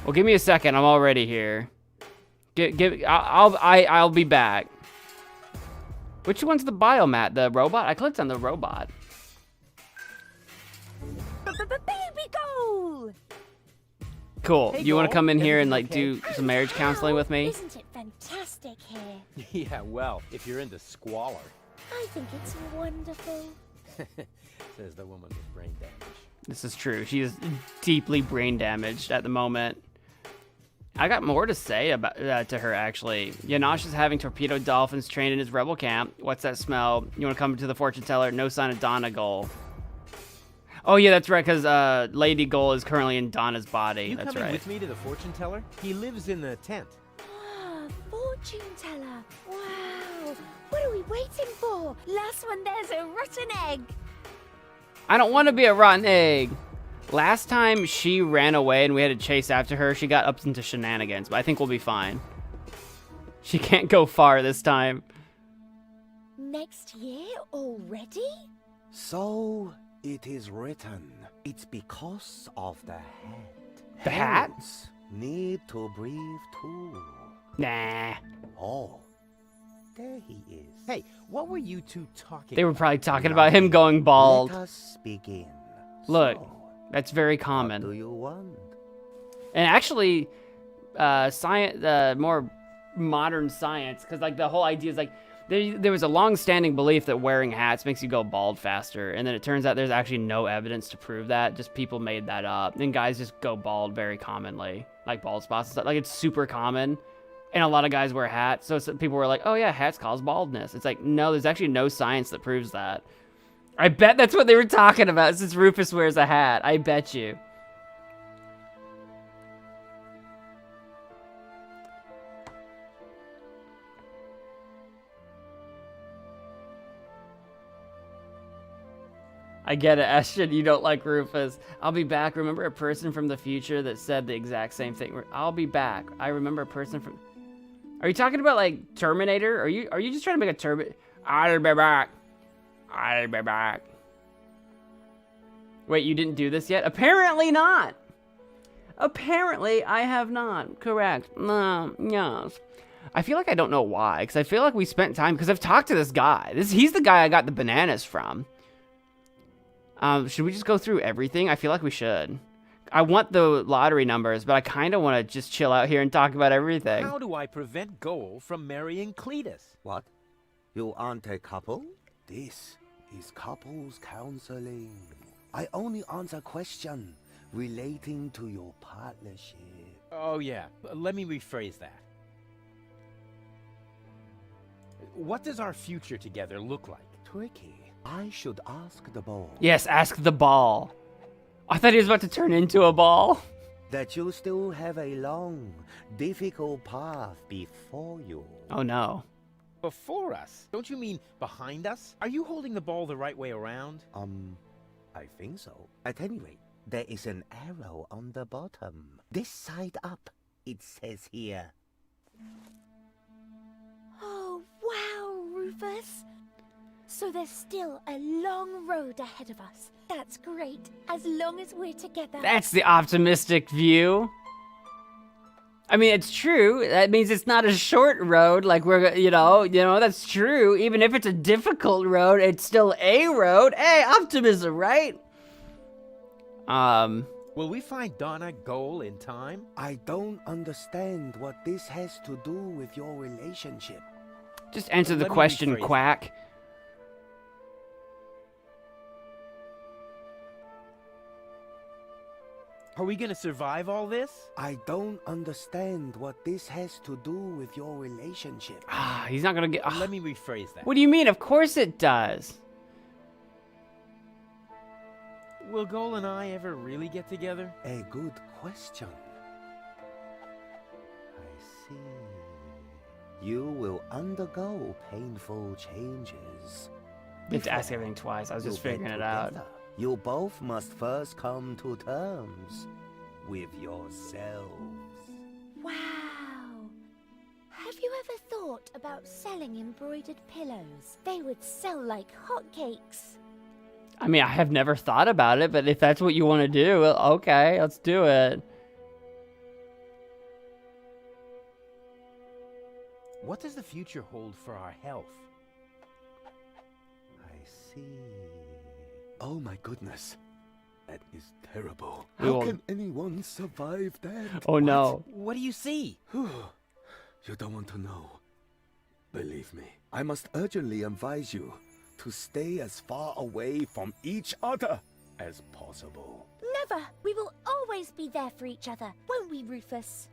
Well, give me a second. I'm already here. I'll be back. Which one's the biomat? The robot? I clicked on the robot. Baby goal! Cool. Hey, You want to Goal, come in here and everything like okay? do some marriage counseling with me? Isn't it fantastic here? Yeah, well, if you're into squalor, I think it's wonderful. says the woman with brain damage. This is true. She is deeply brain damaged at the moment. I got more to say about to her, actually. Yanosh is having torpedo dolphins trained in his rebel camp. What's that smell? You want to come to the fortune teller? No sign of Donna Goal. Oh, yeah, that's right, because Lady Goal is currently in Donna's body. You That's coming right. with me to the fortune teller? He lives in the tent. Ah, fortune teller. Wow. What are we waiting for? Last one, there's a rotten egg. I don't want to be a rotten egg. Last time she ran away and we had to chase after her, she got up into shenanigans, but I think we'll be fine. She can't go far this time. Next year already? So it is written. It's because of the hat. The hat? Hens need to breathe too. Nah. Oh, there he is. Hey, what were you two talking They were about? probably talking about him going bald. Let us begin. Look, So, that's very what common. do you want? And actually, science, more modern science, because like the whole idea is like there was a long-standing belief that wearing hats makes you go bald faster, and then it turns out there's actually no evidence to prove that. Just people made that up, and guys just go bald very commonly, like bald spots and stuff. Like it's super common, and a lot of guys wear hats. So people were like, "Oh yeah, hats cause baldness." It's like no, there's actually no science that proves that. I bet that's what they were talking about since Rufus wears a hat. I bet you. I get it, Ashton. You don't like Rufus. I'll be back. Remember a person from the future that said the exact same thing? I'll be back. I remember a person from... Are you talking about, like, Terminator? Are you just trying to make a Terminator? I'll be back. I'll be back. Wait, you didn't do this yet? Apparently not. Apparently, I have not. Correct. No, yes. I feel like I don't know why, because I feel like we spent time... Because I've talked to this guy. He's the guy I got the bananas from. Should we just go through everything? I feel like we should. I want the lottery numbers, but I kind of want to just chill out here and talk about everything. How do I prevent Goal from marrying Cletus? What? You aren't a couple? This is couples counseling. I only answer questions relating to your partnership. Oh yeah, let me rephrase that. What does our future together look like? Tricky. I should ask the ball. Yes, ask the ball. I thought he was about to turn into a ball. That you still have a long, difficult path before you. Oh no. Before us? Don't you mean behind us? Are you holding the ball the right way around? I think so. At any rate, there is an arrow on the bottom. This side up, it says here. Oh, wow, Rufus. So there's still a long road ahead of us. That's great, as long as we're together. That's the optimistic view. I mean, it's true. That means it's not a short road. Like we're, you know, that's true. Even if it's a difficult road, it's still a road. Hey, optimism, right? Will we find Donna Goal in time? I don't understand what this has to do with your relationship. Just answer the Let me question, rephrase Quack. Are we gonna survive all this? I don't understand what this has to do with your relationship. Ah, he's not gonna get... Let me rephrase that. What do you mean? Of course it does. Will Goal and I ever really get together? A good question. I see. You will undergo painful changes. You have to ask everything twice. I was just You'll get figuring it out. together. You both must first come to terms with yourselves. Wow. Have you ever thought about selling embroidered pillows? They would sell like hotcakes. I mean, I have never thought about it, but if that's what you want to do, okay, let's do it. What does the future hold for our health? I see. Oh my goodness. That is terrible. We How will- can anyone survive that? Oh no. What do you see? You don't want to know. Believe me, I must urgently advise you to stay as far away from each other as possible. Never. We will always be there for each other, won't we, Rufus?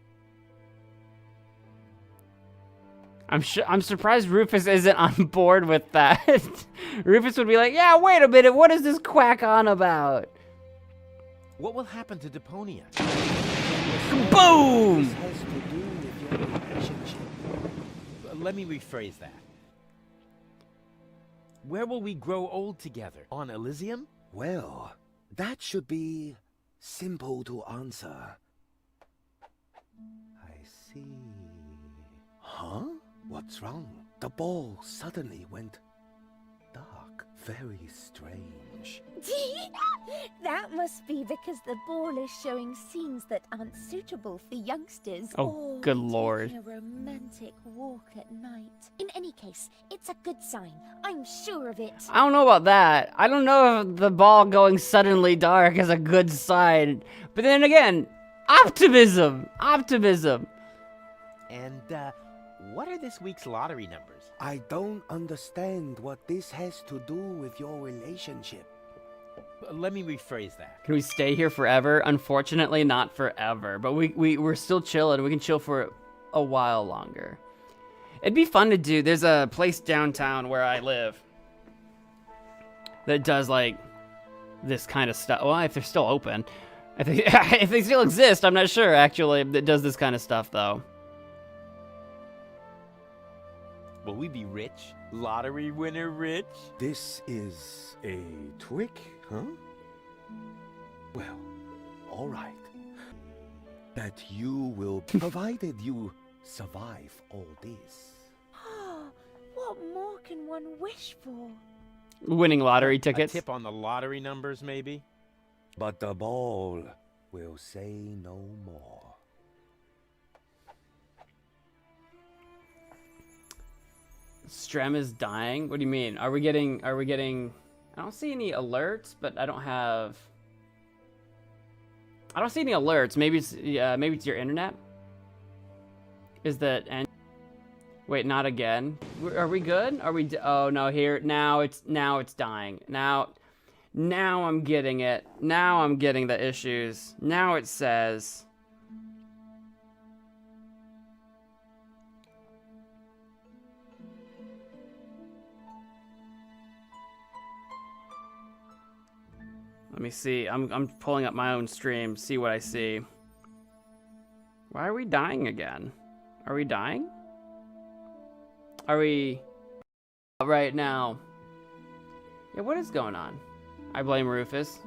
I'm surprised Rufus isn't on board with that. Rufus would be like, yeah, wait a minute, what is this Quack on about? What will happen to Deponia? Boom! This has to do with your relationship. Let me rephrase that. Where will we grow old together? On Elysium? Well, that should be simple to answer. I see. Huh? What's wrong? The ball suddenly went dark. Very strange. That must be because the ball is showing scenes that aren't suitable for youngsters. Oh, or good lord. taking a romantic walk at night. In any case, it's a good sign. I'm sure of it. I don't know about that. I don't know if the ball going suddenly dark is a good sign. But then again, optimism. Optimism. And, what are this week's lottery numbers? I don't understand what this has to do with your relationship. Let me rephrase that. Can we stay here forever? Unfortunately, not forever. But we're still chilling. We can chill for a while longer. It'd be fun to do. There's a place downtown where I live that does, like, this kind of stuff. Well, if they're still open. I think if they still exist, I'm not sure, actually, that does this kind of stuff, though. Will we be rich? Lottery winner rich? This is a trick, huh? Well, all right. That you will, provided you survive all this. What more can one wish for? Winning lottery A tickets. tip on the lottery numbers, maybe? But the ball will say no more. Strem is dying? What do you mean? Are we getting... I don't see any alerts, but I don't see any alerts. Maybe it's your internet? Is that... Wait, not again. Are we good? Are we... Oh, no, here... Now it's dying. Now I'm getting it. Now I'm getting the issues. Now it says... Let me see. I'm pulling up my own stream, see what I see. Why are we dying again? Are we dying? Are we... Right now. Yeah, what is going on? I blame Rufus.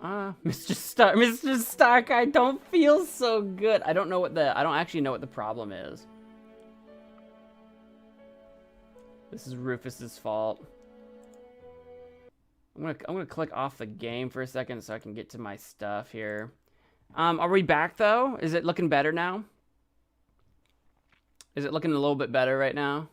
Mr. Stark, I don't feel so good. I don't actually know what the problem is. This is Rufus's fault. I'm gonna click off the game for a second so I can get to my stuff here. Are we back though? Is it looking better now? Is it looking a little bit better right now?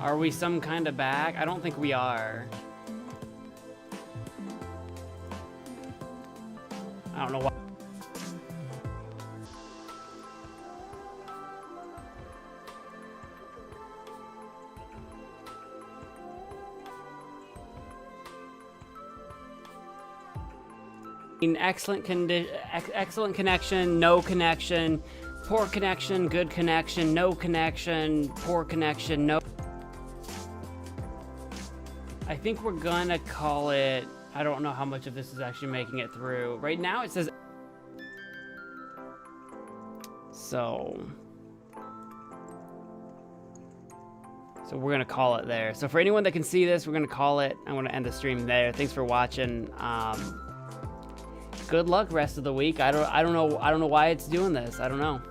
Are we some kind of back? I don't think we are. I don't know why. Excellent connection, no connection, poor connection, good connection, no connection, poor connection, no. I think we're gonna call it, I don't know how much of this is actually making it through. Right now it says, so we're gonna call it there. So for anyone that can see this, we're gonna call it. I'm gonna end the stream there. Thanks for watching. Good luck rest of the week. I don't know why it's doing this. I don't know.